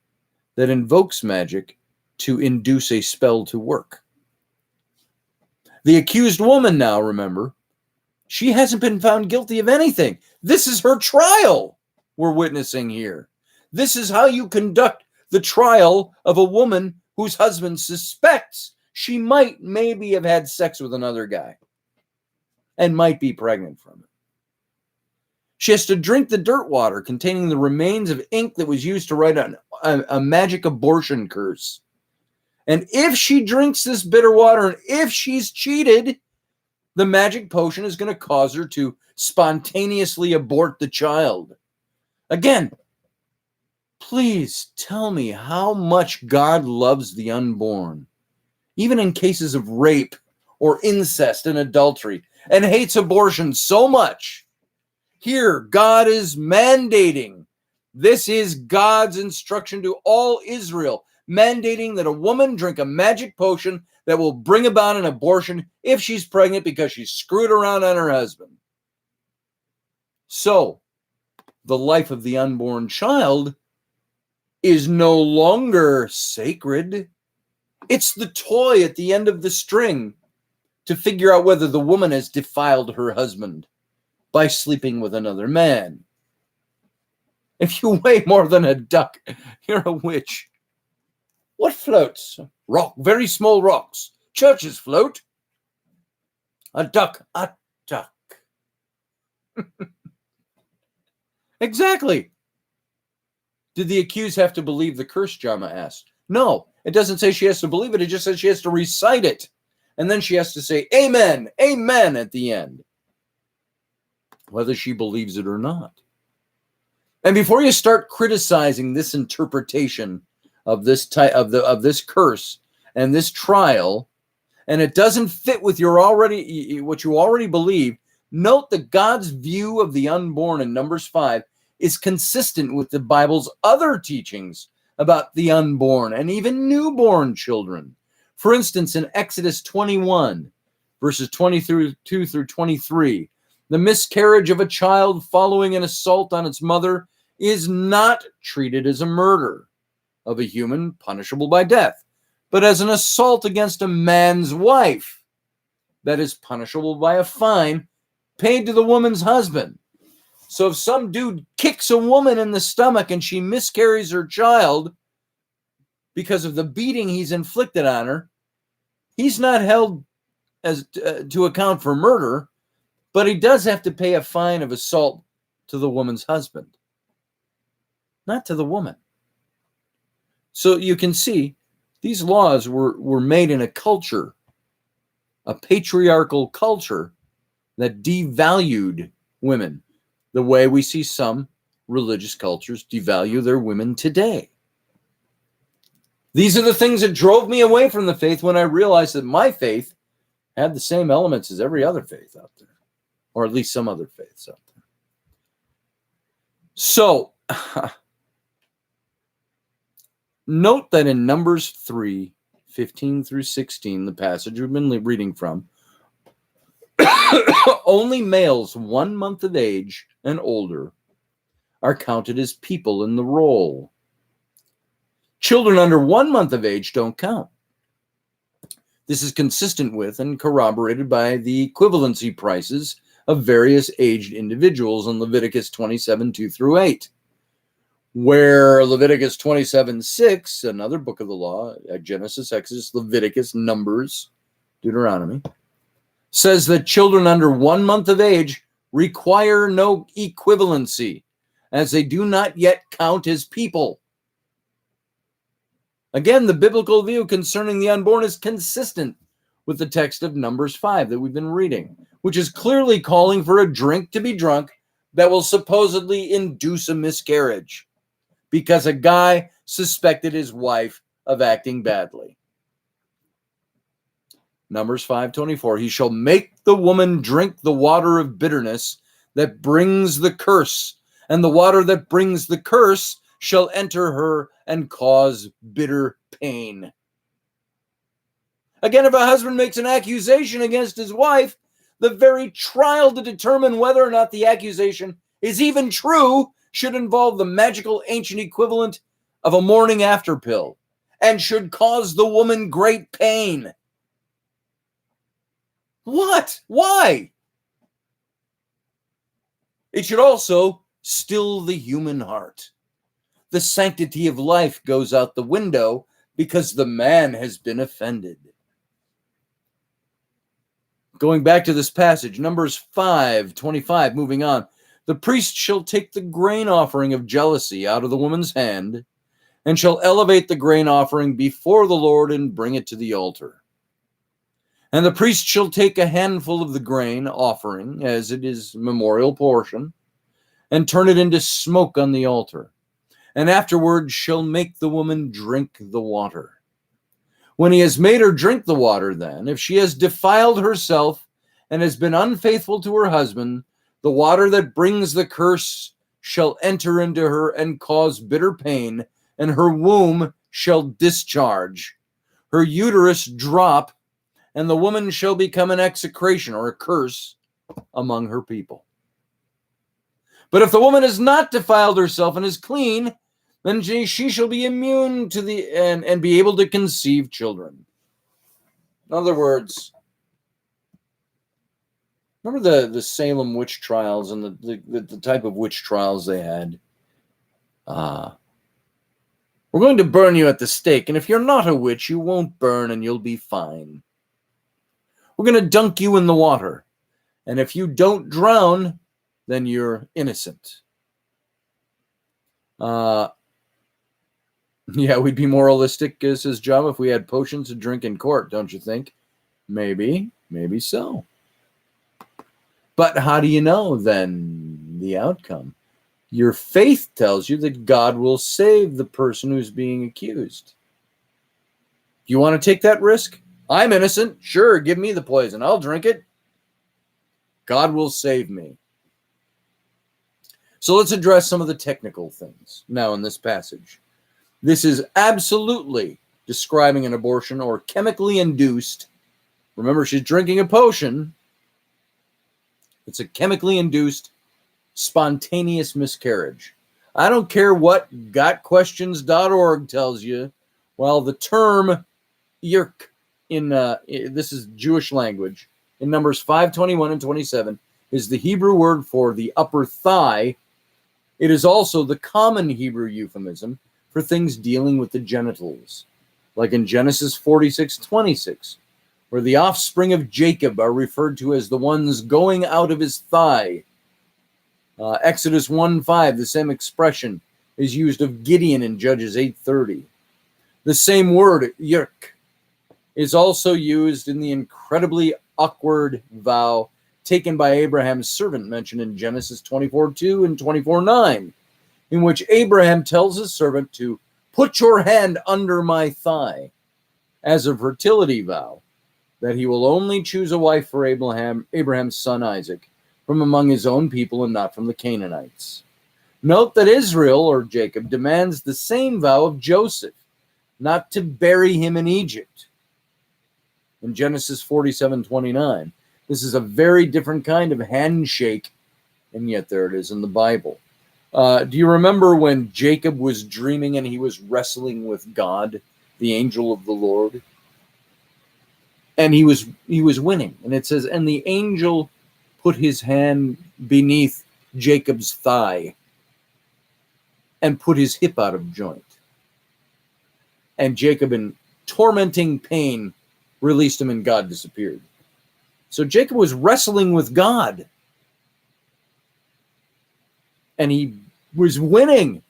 that invokes magic to induce a spell to work. The accused woman now, remember, she hasn't been found guilty of anything. This is her trial we're witnessing here. This is how you conduct the trial of a woman whose husband suspects she might maybe have had sex with another guy and might be pregnant from it. She has to drink the dirt water containing the remains of ink that was used to write a magic abortion curse. And if she drinks this bitter water and if she's cheated, the magic potion is going to cause her to spontaneously abort the child. Again, please tell me how much God loves the unborn, even in cases of rape or incest and adultery. and hates abortion so much. Here, God is mandating. This is God's instruction to all Israel, mandating that a woman drink a magic potion that will bring about an abortion if she's pregnant because she screwed around on her husband. So, the life of the unborn child is no longer sacred. It's the toy at the end of the string to figure out whether the woman has defiled her husband by sleeping with another man. If you weigh more than a duck, you're a witch. What floats? Rock, very small rocks. Churches float. A duck, a duck. Exactly. Did the accused have to believe the curse, Jama asked? No, it doesn't say she has to believe it. It just says she has to recite it. And then she has to say, amen, amen at the end, whether she believes it or not. And before you start criticizing this interpretation of this of this curse and this trial, and it doesn't fit with what you already believe, note that God's view of the unborn in Numbers 5 is consistent with the Bible's other teachings about the unborn and even newborn children. For instance, in Exodus 21, verses 22 through 23, the miscarriage of a child following an assault on its mother is not treated as a murder of a human punishable by death, but as an assault against a man's wife that is punishable by a fine paid to the woman's husband. So if some dude kicks a woman in the stomach and she miscarries her child because of the beating he's inflicted on her, he's not held as to account for murder, but he does have to pay a fine of assault to the woman's husband, not to the woman. So you can see these laws were made in a culture, a patriarchal culture that devalued women the way we see some religious cultures devalue their women today. These are the things that drove me away from the faith when I realized that my faith had the same elements as every other faith out there, or at least some other faiths out there. So, note that in Numbers 3, 15 through 16, the passage we've been reading from, only males 1 month of age and older are counted as people in the roll. Children under 1 month of age don't count. This is consistent with and corroborated by the equivalency prices of various aged individuals in Leviticus 27, 2 through 8, where Leviticus 27, 6, another book of the law, Genesis, Exodus, Leviticus, Numbers, Deuteronomy, says that children under 1 month of age require no equivalency, as they do not yet count as people. Again, the biblical view concerning the unborn is consistent with the text of Numbers 5 that we've been reading, which is clearly calling for a drink to be drunk that will supposedly induce a miscarriage because a guy suspected his wife of acting badly. Numbers 5:24, he shall make the woman drink the water of bitterness that brings the curse, and the water that brings the curse shall enter her and cause bitter pain. Again, if a husband makes an accusation against his wife, the very trial to determine whether or not the accusation is even true should involve the magical ancient equivalent of a morning after pill and should cause the woman great pain. What? Why? It should also still the human heart. The sanctity of life goes out the window because the man has been offended. Going back to this passage, Numbers 5:25, moving on. The priest shall take the grain offering of jealousy out of the woman's hand and shall elevate the grain offering before the Lord and bring it to the altar. And the priest shall take a handful of the grain offering, as it is memorial portion, and turn it into smoke on the altar. And afterward shall make the woman drink the water. When he has made her drink the water, then, if she has defiled herself and has been unfaithful to her husband, the water that brings the curse shall enter into her and cause bitter pain, and her womb shall discharge, her uterus drop, and the woman shall become an execration or a curse among her people. But if the woman has not defiled herself and is clean, then she shall be immune to the and be able to conceive children. In other words, remember the Salem witch trials and the type of witch trials they had? We're going to burn you at the stake, and if you're not a witch, you won't burn and you'll be fine. We're going to dunk you in the water, and if you don't drown, then you're innocent. Yeah, we'd be moralistic, says Java, if we had potions to drink in court, don't you think? Maybe so. But how do you know, then, the outcome? Your faith tells you that God will save the person who's being accused. Do you want to take that risk? I'm innocent. Sure, give me the poison. I'll drink it. God will save me. So let's address some of the technical things now in this passage. This is absolutely describing an abortion or chemically induced. Remember, she's drinking a potion. It's a chemically induced spontaneous miscarriage. I don't care what gotquestions.org tells you. Well, the term yerk this is Jewish language, in Numbers 5:21 and 27, is the Hebrew word for the upper thigh. It is also the common Hebrew euphemism for things dealing with the genitals, like in Genesis 46:26, where the offspring of Jacob are referred to as the ones going out of his thigh. Exodus 1:5, the same expression is used of Gideon in Judges 8:30. The same word, yerk, is also used in the incredibly awkward vow taken by Abraham's servant mentioned in Genesis 24:2 and 24:9, in which Abraham tells his servant to put your hand under my thigh as a fertility vow, that he will only choose a wife for Abraham's son Isaac from among his own people and not from the Canaanites. Note that Israel, or Jacob, demands the same vow of Joseph, not to bury him in Egypt. In Genesis 47:29, this is a very different kind of handshake, and yet there it is in the Bible. Do you remember when Jacob was dreaming and he was wrestling with God, the angel of the Lord? And he was winning. And it says, and the angel put his hand beneath Jacob's thigh and put his hip out of joint. And Jacob, in tormenting pain, released him and God disappeared. So Jacob was wrestling with God. And he was winning.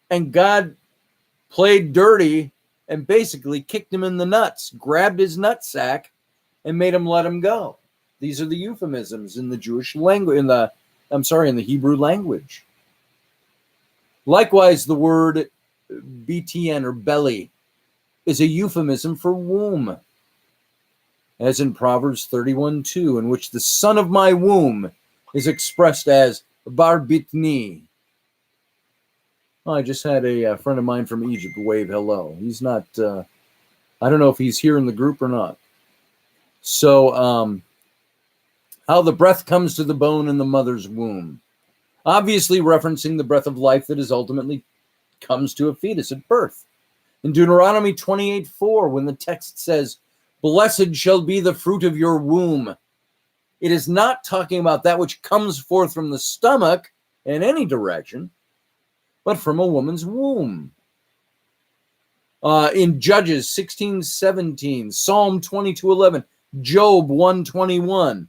And God played dirty and basically kicked him in the nuts, grabbed his nutsack, and made him let him go. These are the euphemisms in the Jewish language, in the Hebrew language. Likewise, the word BTN or belly is a euphemism for womb, as in Proverbs 31:2, in which the son of my womb is expressed as bar bitni. Oh, I just had a friend of mine from Egypt wave hello. He's not, I don't know if he's here in the group or not. So, how the breath comes to the bone in the mother's womb. Obviously referencing the breath of life that is ultimately comes to a fetus at birth. In Deuteronomy 28:4, when the text says, blessed shall be the fruit of your womb, it is not talking about that which comes forth from the stomach in any direction, but from a woman's womb. In Judges 16:17, Psalm 22:11, Job 1:21,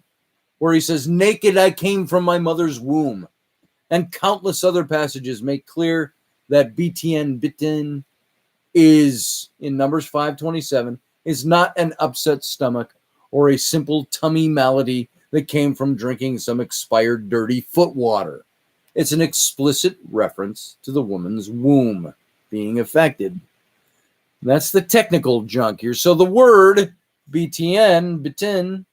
where he says, naked I came from my mother's womb, and countless other passages make clear that bitin is, in Numbers 5:27, is not an upset stomach or a simple tummy malady that came from drinking some expired dirty foot water. It's an explicit reference to the woman's womb being affected. That's the technical junk here. So the word bitin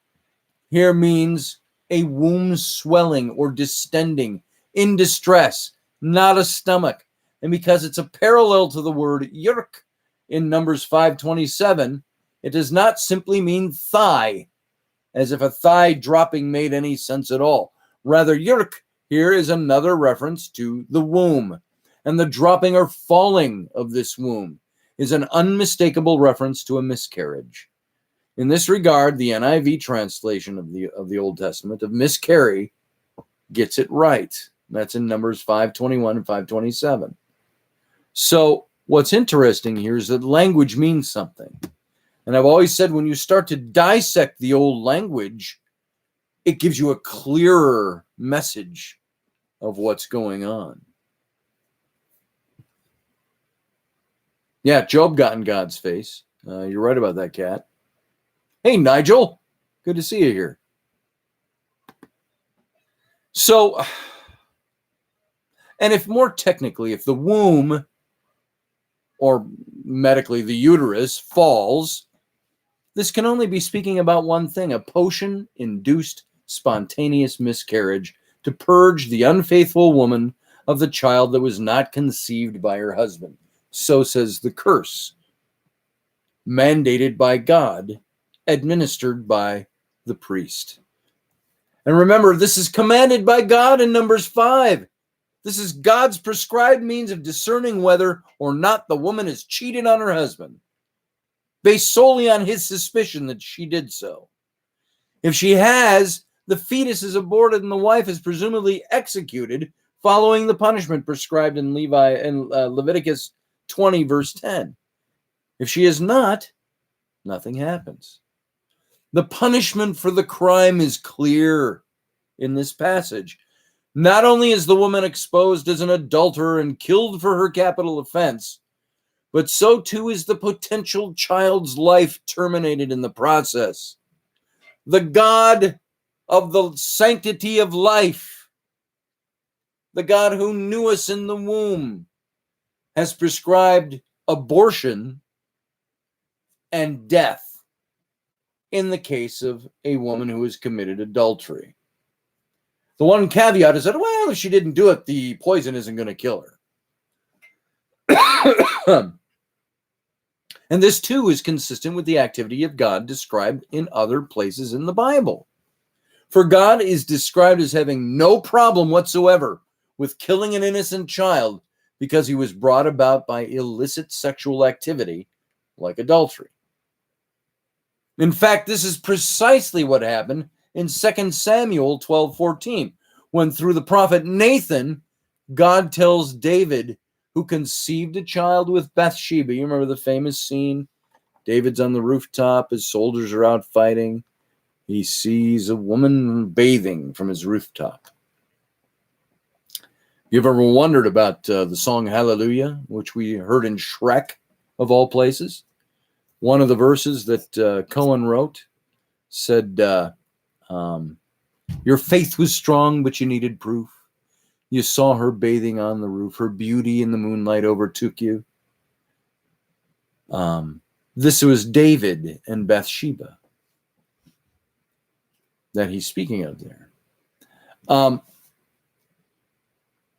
here means a womb swelling or distending, in distress, not a stomach. And because it's a parallel to the word yurk in Numbers 5:27, it does not simply mean thigh, as if a thigh dropping made any sense at all. Rather, yurk here is another reference to the womb, and the dropping or falling of this womb is an unmistakable reference to a miscarriage. In this regard, the NIV translation of the Old Testament of miscarry gets it right. That's in Numbers 5:21 and 5:27. So what's interesting here is that language means something. And I've always said when you start to dissect the old language, it gives you a clearer message of what's going on. Yeah, Job got in God's face. You're right about that, Cat. Hey, Nigel. Good to see you here. So, and if more technically, if the womb, or medically the uterus, falls, this can only be speaking about one thing: a potion-induced spontaneous miscarriage to purge the unfaithful woman of the child that was not conceived by her husband. So says the curse, mandated by God, administered by the priest. And remember, this is commanded by God in Numbers 5. This is God's prescribed means of discerning whether or not the woman has cheated on her husband, based solely on his suspicion that she did so. If she has, the fetus is aborted and the wife is presumably executed, following the punishment prescribed in Leviticus 20, verse 10. If she is not, nothing happens. The punishment for the crime is clear in this passage. Not only is the woman exposed as an adulterer and killed for her capital offense, but so too is the potential child's life terminated in the process. The God of the sanctity of life, the God who knew us in the womb, has prescribed abortion and death in the case of a woman who has committed adultery. The one caveat is that, well, if she didn't do it, the poison isn't going to kill her. And this, too, is consistent with the activity of God described in other places in the Bible. For God is described as having no problem whatsoever with killing an innocent child because he was brought about by illicit sexual activity like adultery. In fact, this is precisely what happened in 2 Samuel 12:14, when through the prophet Nathan, God tells David, who conceived a child with Bathsheba. You remember the famous scene? David's on the rooftop. His soldiers are out fighting. He sees a woman bathing from his rooftop. You've ever wondered about the song Hallelujah, which we heard in Shrek, of all places? One of the verses that Cohen wrote said, your faith was strong, but you needed proof. You saw her bathing on the roof. Her beauty in the moonlight overtook you. This was David and Bathsheba that he's speaking of there.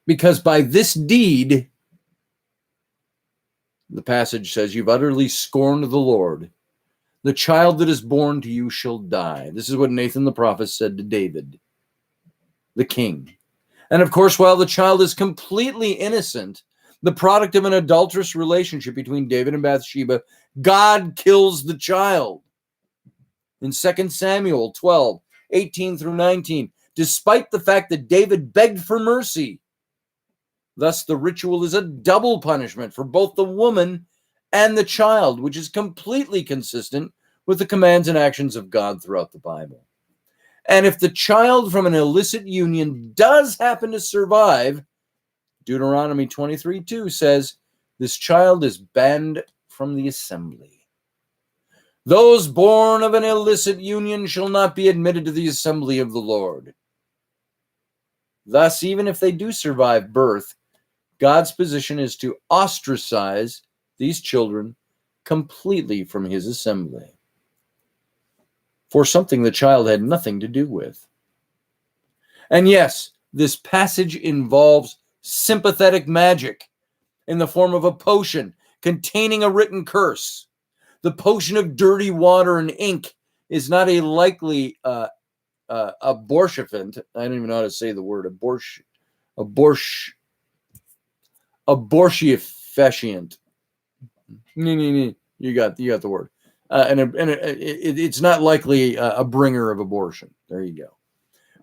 Because by this deed, the passage says, you've utterly scorned the Lord. The child that is born to you shall die. This is what Nathan the prophet said to David, the king. And of course, while the child is completely innocent, the product of an adulterous relationship between David and Bathsheba, God kills the child. In 2 Samuel 12:18 through 19, despite the fact that David begged for mercy. Thus, the ritual is a double punishment for both the woman and the child, which is completely consistent with the commands and actions of God throughout the Bible. And if the child from an illicit union does happen to survive, Deuteronomy 23:2 says, this child is banned from the assembly. Those born of an illicit union shall not be admitted to the assembly of the Lord. Thus, even if they do survive birth, God's position is to ostracize these children completely from his assembly. for something the child had nothing to do with. And yes, this passage involves sympathetic magic in the form of a potion containing a written curse. The potion of dirty water and ink is not a likely abortifacient. I don't even know how to say the word abortifacient. You got the word. It's not likely a bringer of abortion. There you go.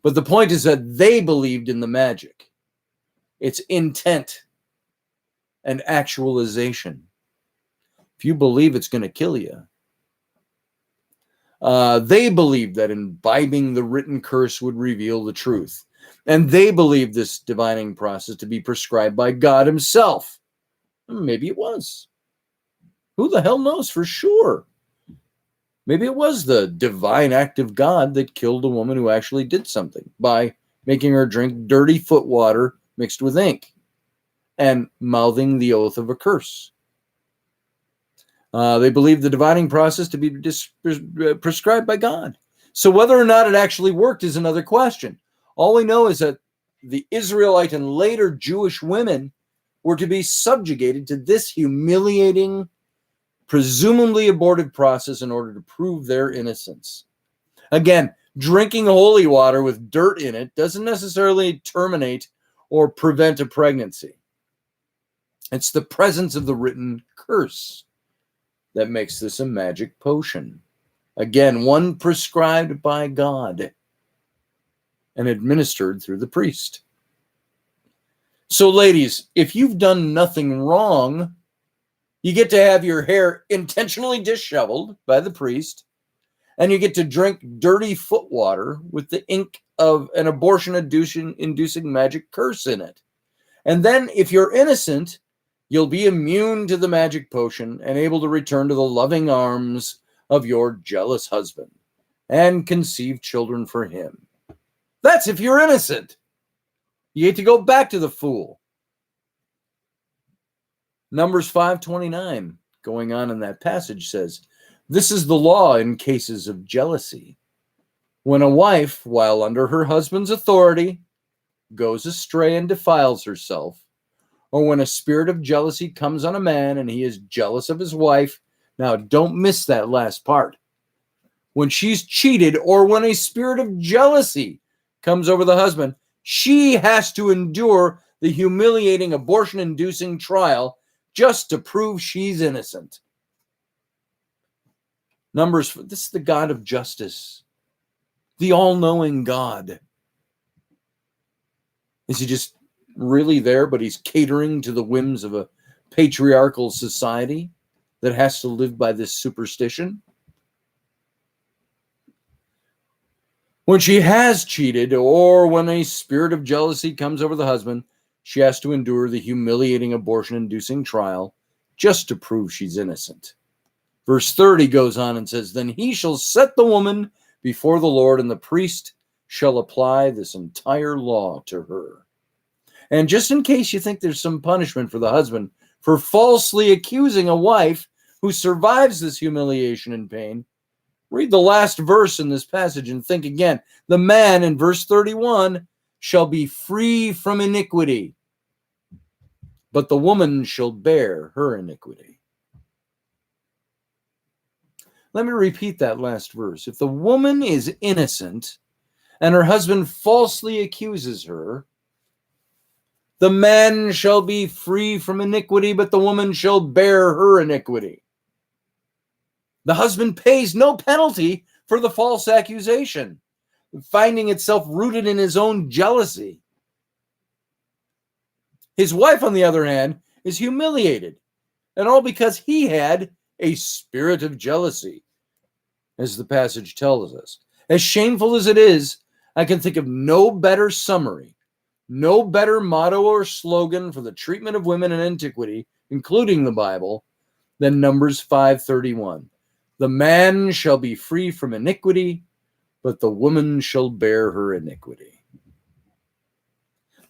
But the point is that they believed in the magic, its intent and actualization. If you believe it's going to kill you, they believed that imbibing the written curse would reveal the truth. And they believed this divining process to be prescribed by God himself. Maybe it was. Who the hell knows for sure? Maybe it was the divine act of God that killed a woman who actually did something by making her drink dirty foot water mixed with ink and mouthing the oath of a curse. They believed the divining process to be prescribed by God. So whether or not it actually worked is another question. All we know is that the Israelite and later Jewish women were to be subjugated to this humiliating, presumably aborted process in order to prove their innocence. Again, drinking holy water with dirt in it doesn't necessarily terminate or prevent a pregnancy. It's the presence of the written curse that makes this a magic potion. Again, one prescribed by God and administered through the priest. So, ladies, if you've done nothing wrong, you get to have your hair intentionally disheveled by the priest, and you get to drink dirty foot water with the ink of an abortion-inducing magic curse in it. And then, if you're innocent, you'll be immune to the magic potion and able to return to the loving arms of your jealous husband and conceive children for him. That's if you're innocent. You get to go back to the fool. Numbers 5:29, going on in that passage, says, "This is the law in cases of jealousy. When a wife, while under her husband's authority, goes astray and defiles herself, or when a spirit of jealousy comes on a man and he is jealous of his wife." Now, don't miss that last part. When she's cheated, or when a spirit of jealousy comes over the husband, she has to endure the humiliating abortion-inducing trial just to prove she's innocent. Numbers, this is the God of justice, the all-knowing God. Is he just really there, but he's catering to the whims of a patriarchal society that has to live by this superstition? When she has cheated, or when a spirit of jealousy comes over the husband, she has to endure the humiliating abortion-inducing trial just to prove she's innocent. Verse 30 goes on and says, "Then he shall set the woman before the Lord, and the priest shall apply this entire law to her." And just in case you think there's some punishment for the husband for falsely accusing a wife who survives this humiliation and pain, read the last verse in this passage and think again. The man, in verse 31, shall be free from iniquity, but the woman shall bear her iniquity. Let me repeat that last verse. If the woman is innocent and her husband falsely accuses her, the man shall be free from iniquity, but the woman shall bear her iniquity. The husband pays no penalty for the false accusation, finding itself rooted in his own jealousy. His wife, on the other hand, is humiliated, and all because he had a spirit of jealousy, as the passage tells us. As shameful as it is, I can think of no better summary, no better motto or slogan for the treatment of women in antiquity, including the Bible, than Numbers 5:31. The man shall be free from iniquity, but the woman shall bear her iniquity.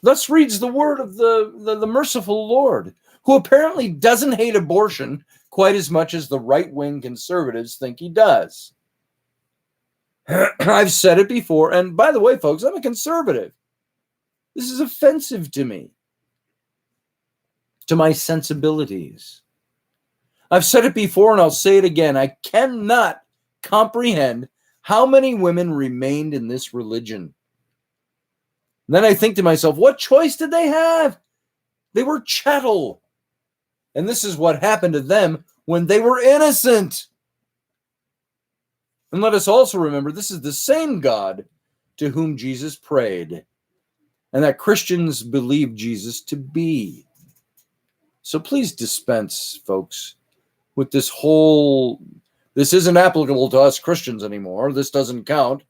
Thus reads the word of the merciful Lord, who apparently doesn't hate abortion quite as much as the right-wing conservatives think he does. I've said it before. And by the way, folks, I'm a conservative. This is offensive to me, to my sensibilities. I've said it before and I'll say it again. I cannot comprehend how many women remained in this religion. And then I think to myself, what choice did they have? They were chattel. And this is what happened to them when they were innocent. And let us also remember, this is the same God to whom Jesus prayed, and that Christians believe Jesus to be. So please dispense, folks, with this isn't applicable to us Christians anymore. This doesn't count.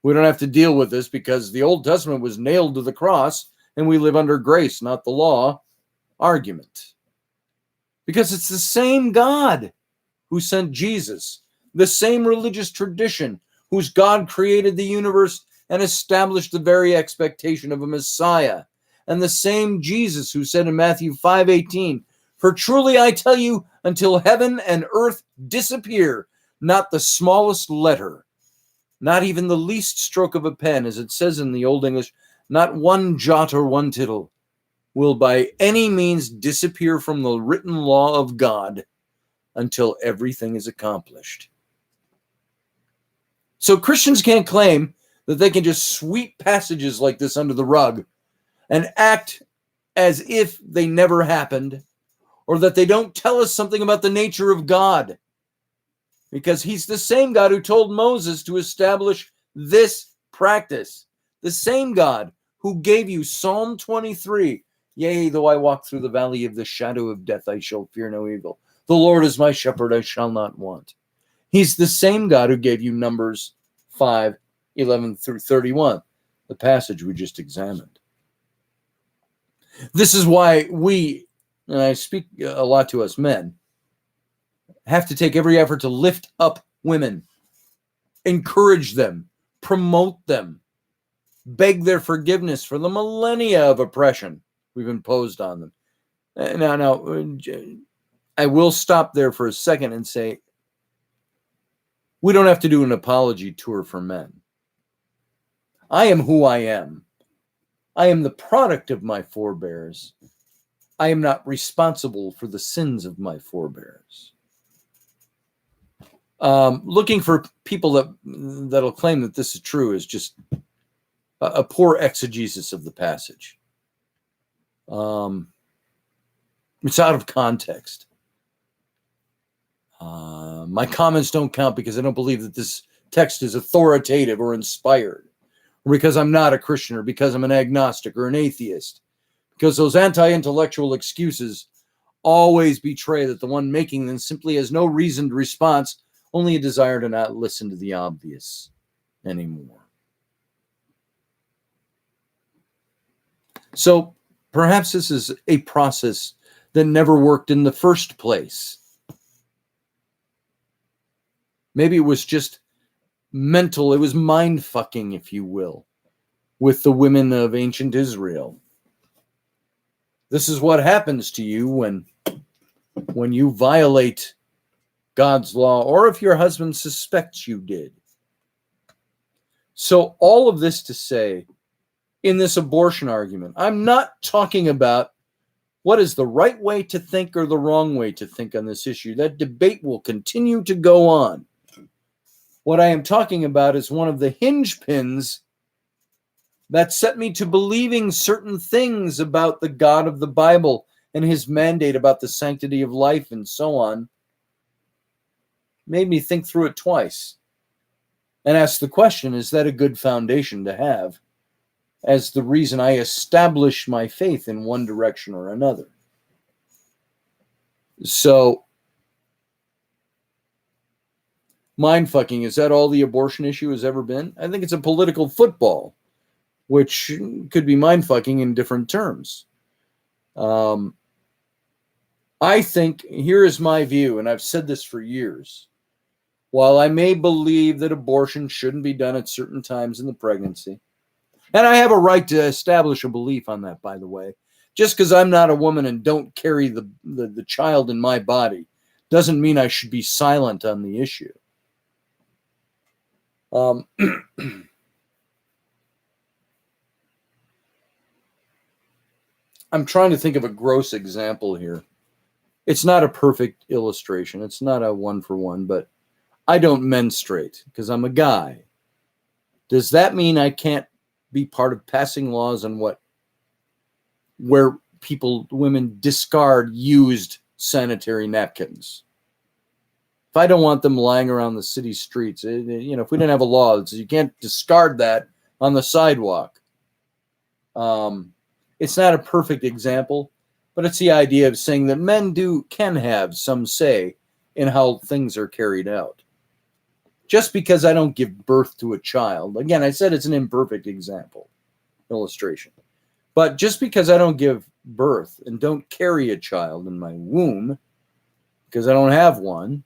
We don't have to deal with this because the Old Testament was nailed to the cross and we live under grace, not the law argument. Because it's the same God who sent Jesus, the same religious tradition whose God created the universe and established the very expectation of a Messiah, and the same Jesus who said in Matthew 5:18, "For truly I tell you, until heaven and earth disappear, not the smallest letter, not even the least stroke of a pen," as it says in the Old English, "not one jot or one tittle will by any means disappear from the written law of God until everything is accomplished." So Christians can't claim that they can just sweep passages like this under the rug and act as if they never happened, or that they don't tell us something about the nature of God, because he's the same God who told Moses to establish this practice, the same God who gave you Psalm 23, "Yea, though I walk through the valley of the shadow of death, I shall fear no evil. The Lord is my shepherd, I shall not want." He's the same God who gave you Numbers 5:11 through 31, the passage we just examined. This is why we, and I speak a lot to us men, have to take every effort to lift up women, encourage them, promote them, beg their forgiveness for the millennia of oppression we've imposed on them. Now, I will stop there for a second and say, we don't have to do an apology tour for men. I am who I am. I am the product of my forebears. I am not responsible for the sins of my forebears. Looking for people that'll claim that this is true is just a poor exegesis of the passage. It's out of context. My comments don't count because I don't believe that this text is authoritative or inspired, or because I'm not a Christian, or because I'm an agnostic or an atheist, because those anti-intellectual excuses always betray that the one making them simply has no reasoned response, only a desire to not listen to the obvious anymore. So perhaps this is a process that never worked in the first place. Maybe it was just mental, it was mind fucking, if you will, with the women of ancient Israel. This is what happens to you when you violate God's law, or if your husband suspects you did. So all of this to say, in this abortion argument, I'm not talking about what is the right way to think or the wrong way to think on this issue. That debate will continue to go on. What I am talking about is one of the hinge pins that set me to believing certain things about the God of the Bible and his mandate about the sanctity of life and so on. Made me think through it twice and ask the question, is that a good foundation to have as the reason I establish my faith in one direction or another? So, mindfucking, is that all the abortion issue has ever been? I think it's a political football, which could be mindfucking in different terms. I think, here is my view, and I've said this for years. While I may believe that abortion shouldn't be done at certain times in the pregnancy, and I have a right to establish a belief on that, by the way, just because I'm not a woman and don't carry the child in my body doesn't mean I should be silent on the issue. Um, I'm trying to think of a gross example here. It's not a perfect illustration. It's not a one for one, but I don't menstruate because I'm a guy. Does that mean I can't be part of passing laws on where women discard used sanitary napkins? If I don't want them lying around the city streets, if we didn't have a law that says you can't discard that on the sidewalk. It's not a perfect example, but it's the idea of saying that men can have some say in how things are carried out. Just because I don't give birth to a child, again, I said it's an imperfect illustration. But just because I don't give birth and don't carry a child in my womb, because I don't have one,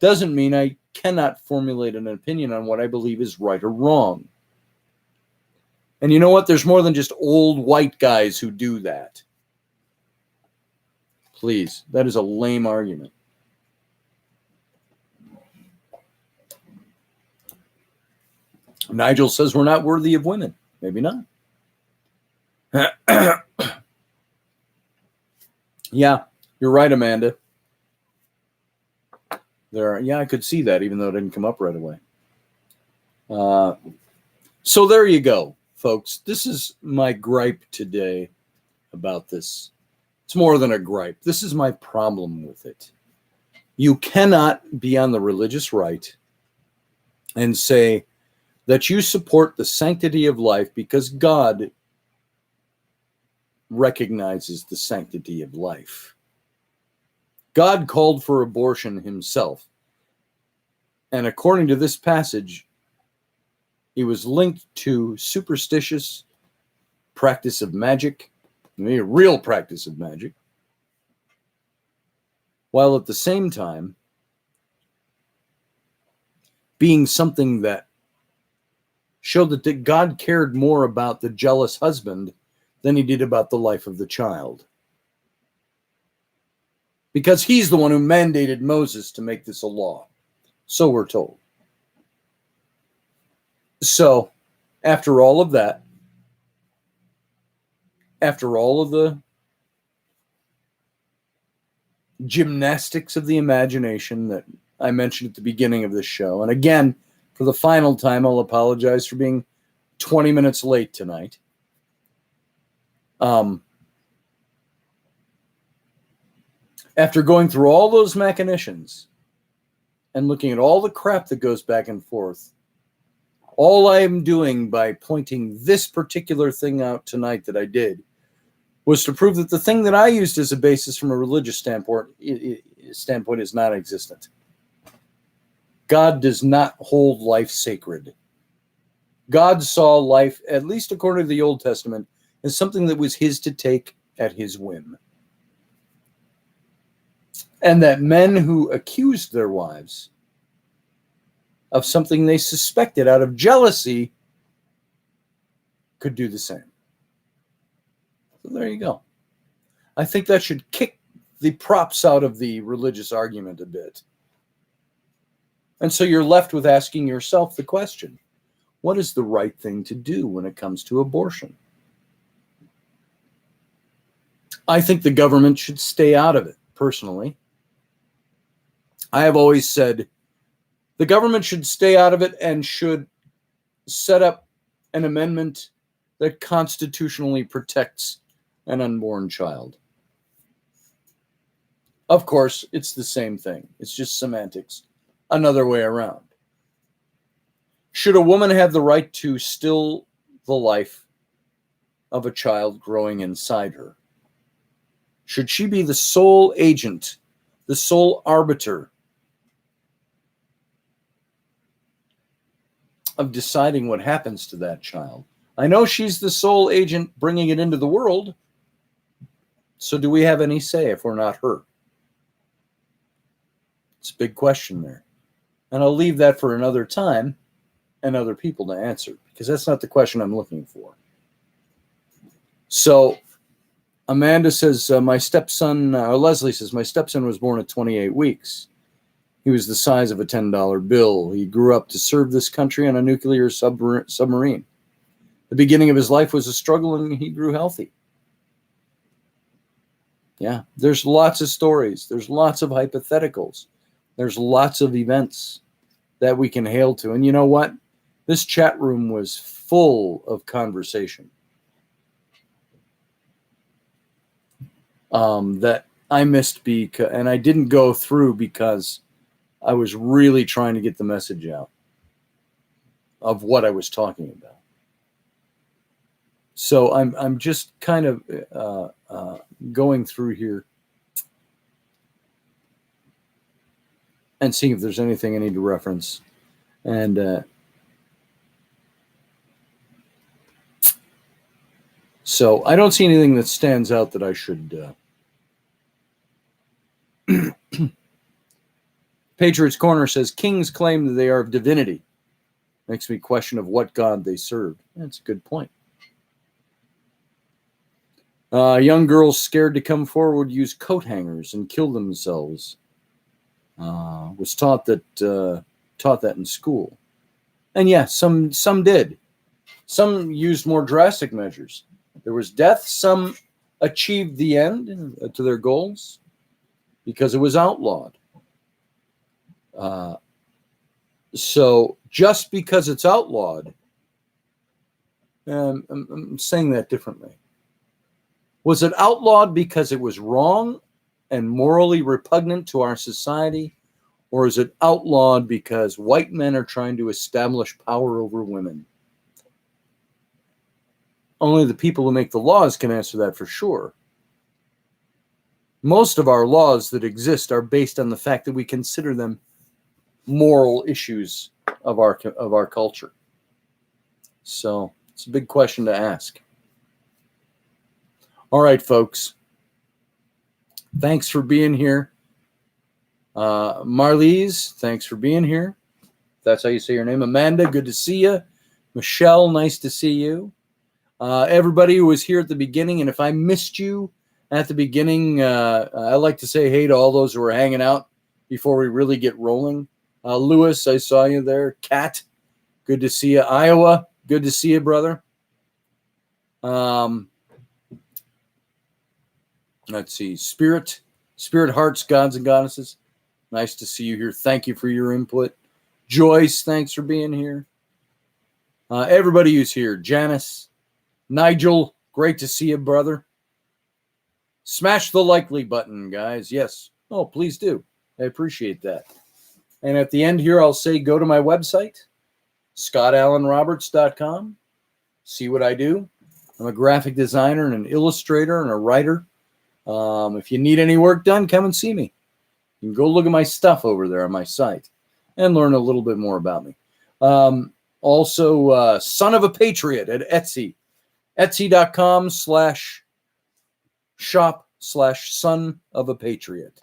doesn't mean I cannot formulate an opinion on what I believe is right or wrong. And you know what? There's more than just old white guys who do that. Please, that is a lame argument. Nigel says we're not worthy of women. Maybe not. Yeah, you're right, Amanda. I could see that, even though it didn't come up right away. So there you go, folks. This is my gripe today about this. It's more than a gripe. This is my problem with it. You cannot be on the religious right and say that you support the sanctity of life because God recognizes the sanctity of life. God called for abortion himself. And according to this passage, he was linked to superstitious practice of magic, a real practice of magic, while at the same time being something that showed that God cared more about the jealous husband than he did about the life of the child. Because he's the one who mandated Moses to make this a law. So we're told. So, after all of that, after all of the gymnastics of the imagination that I mentioned at the beginning of this show, and again, for the final time, I'll apologize for being 20 minutes late tonight. After going through all those machinations and looking at all the crap that goes back and forth, all I am doing by pointing this particular thing out tonight that I did was to prove that the thing that I used as a basis from a religious standpoint is not existent. God does not hold life sacred. God saw life, at least according to the Old Testament, as something that was his to take at his whim. And that men who accused their wives of something they suspected out of jealousy could do the same. So there you go. I think that should kick the props out of the religious argument a bit. And so you're left with asking yourself the question, what is the right thing to do when it comes to abortion? I think the government should stay out of it, personally. I have always said the government should stay out of it and should set up an amendment that constitutionally protects an unborn child. Of course, it's the same thing. It's just semantics. Another way around. Should a woman have the right to still the life of a child growing inside her? Should she be the sole agent, the sole arbiter of deciding what happens to that child? I know she's the sole agent bringing it into the world. So do we have any say if we're not her? It's a big question there. And I'll leave that for another time and other people to answer, because that's not the question I'm looking for. So Amanda says, Leslie says, my stepson was born at 28 weeks. He was the size of a $10 bill. He grew up to serve this country on a nuclear submarine. The beginning of his life was a struggle, and he grew healthy. Yeah, there's lots of stories. There's lots of hypotheticals. There's lots of events that we can hail to. And you know what? This chat room was full of conversation that I missed and I didn't go through because I was really trying to get the message out of what I was talking about. So I'm just kind of going through here and seeing if there's anything I need to reference. And so I don't see anything that stands out that I should. Patriots Corner says kings claim that they are of divinity. Makes me question of what God they served. That's a good point. Young girls scared to come forward use coat hangers and kill themselves. Was taught that in school, and yeah, some did. Some used more drastic measures. There was death. Some achieved the end to their goals because it was outlawed. So just because it's outlawed, I'm saying that differently. Was it outlawed because it was wrong and morally repugnant to our society? Or is it outlawed because white men are trying to establish power over women? Only the people who make the laws can answer that for sure. Most of our laws that exist are based on the fact that we consider them moral issues of our culture. So it's a big question to ask. All right, folks. Thanks for being here. Marlies, thanks for being here. That's how you say your name. Amanda, good to see you. Michelle, nice to see you. Everybody who was here at the beginning, and if I missed you at the beginning, I like to say hey to all those who are hanging out before we really get rolling. Lewis, I saw you there. Kat, good to see you. Iowa, good to see you, brother. Let's see. Spirit Hearts, Gods and Goddesses. Nice to see you here. Thank you for your input. Joyce, thanks for being here. Everybody who's here. Janice, Nigel, great to see you, brother. Smash the likely button, guys. Yes. Oh, please do. I appreciate that. And at the end here, I'll say go to my website, scottallenroberts.com. See what I do. I'm a graphic designer and an illustrator and a writer. If you need any work done, come and see me. You can go look at my stuff over there on my site and learn a little bit more about me. Also, Son of a Patriot at Etsy. Etsy.com/shop/Son of a Patriot.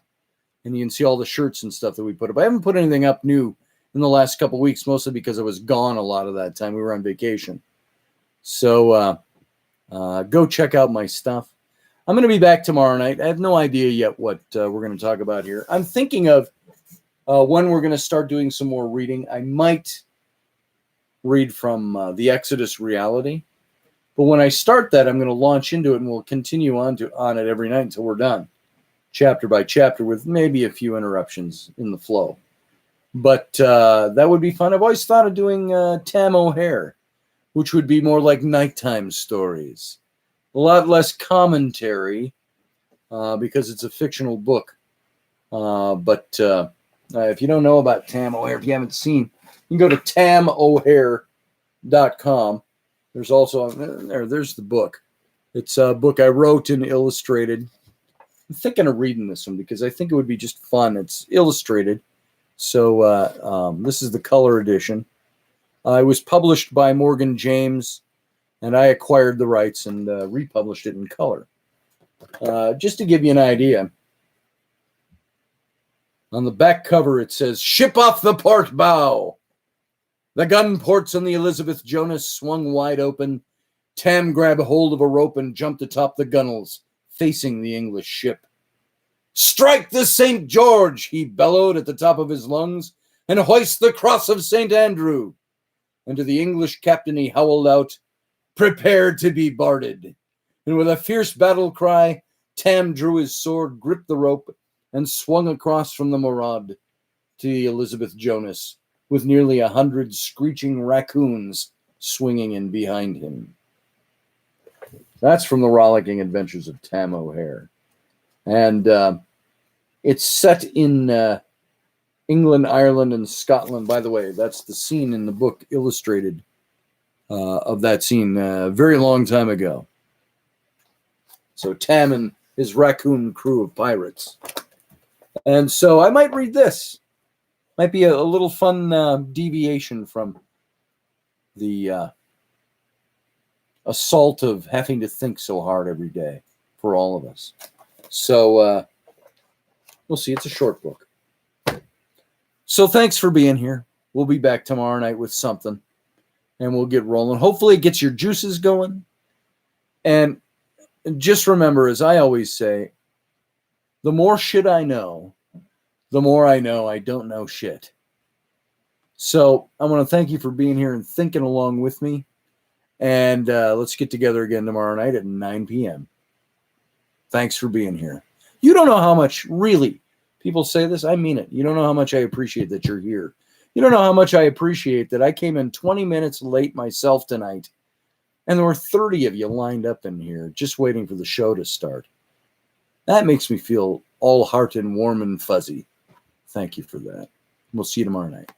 And you can see all the shirts and stuff that we put up. I haven't put anything up new in the last couple of weeks, mostly because I was gone a lot of that time. We were on vacation. So go check out my stuff. I'm going to be back tomorrow night. I have no idea yet what we're going to talk about here. I'm thinking of when we're going to start doing some more reading. I might read from the Exodus Reality. But when I start that, I'm going to launch into it, and we'll continue on it every night until we're done, chapter by chapter, with maybe a few interruptions in the flow. But that would be fun. I've always thought of doing Tam O'Hare, which would be more like nighttime stories. A lot less commentary because it's a fictional book. But if you don't know about Tam O'Hare, if you haven't seen, you can go to tamohare.com. There's also, there's the book. It's a book I wrote and illustrated. I'm thinking of reading this one because I think it would be just fun. It's illustrated. So this is the color edition. It was published by Morgan James, and I acquired the rights and republished it in color. Just to give you an idea, on the back cover it says, "Ship off the port bow." The gun ports on the Elizabeth Jonas swung wide open. Tam grabbed hold of a rope and jumped atop the gunwales, facing the English ship. Strike the St. George, he bellowed at the top of his lungs, and hoist the cross of St. Andrew. And to the English captain he howled out, prepare to be barded. And with a fierce battle cry, Tam drew his sword, gripped the rope, and swung across from the Morad to the Elizabeth Jonas, with nearly 100 screeching raccoons swinging in behind him. That's from the Rollicking Adventures of Tam O'Hare. And it's set in England, Ireland, and Scotland. By the way, that's the scene in the book illustrated of that scene a very long time ago. So Tam and his raccoon crew of pirates. And so I might read this. Might be a little fun deviation from the assault of having to think so hard every day for all of us. So we'll see. It's a short book. So thanks for being here. We'll be back tomorrow night with something, and we'll get rolling. Hopefully it gets your juices going. And just remember, as I always say, the more shit I know, the more I know I don't know shit. So I want to thank you for being here and thinking along with me. And let's get together again tomorrow night at 9 p.m. Thanks for being here. You don't know how much, really, people say this, I mean it. You don't know how much I appreciate that you're here. You don't know how much I appreciate that I came in 20 minutes late myself tonight, and there were 30 of you lined up in here just waiting for the show to start. That makes me feel all heart and warm and fuzzy. Thank you for that. We'll see you tomorrow night.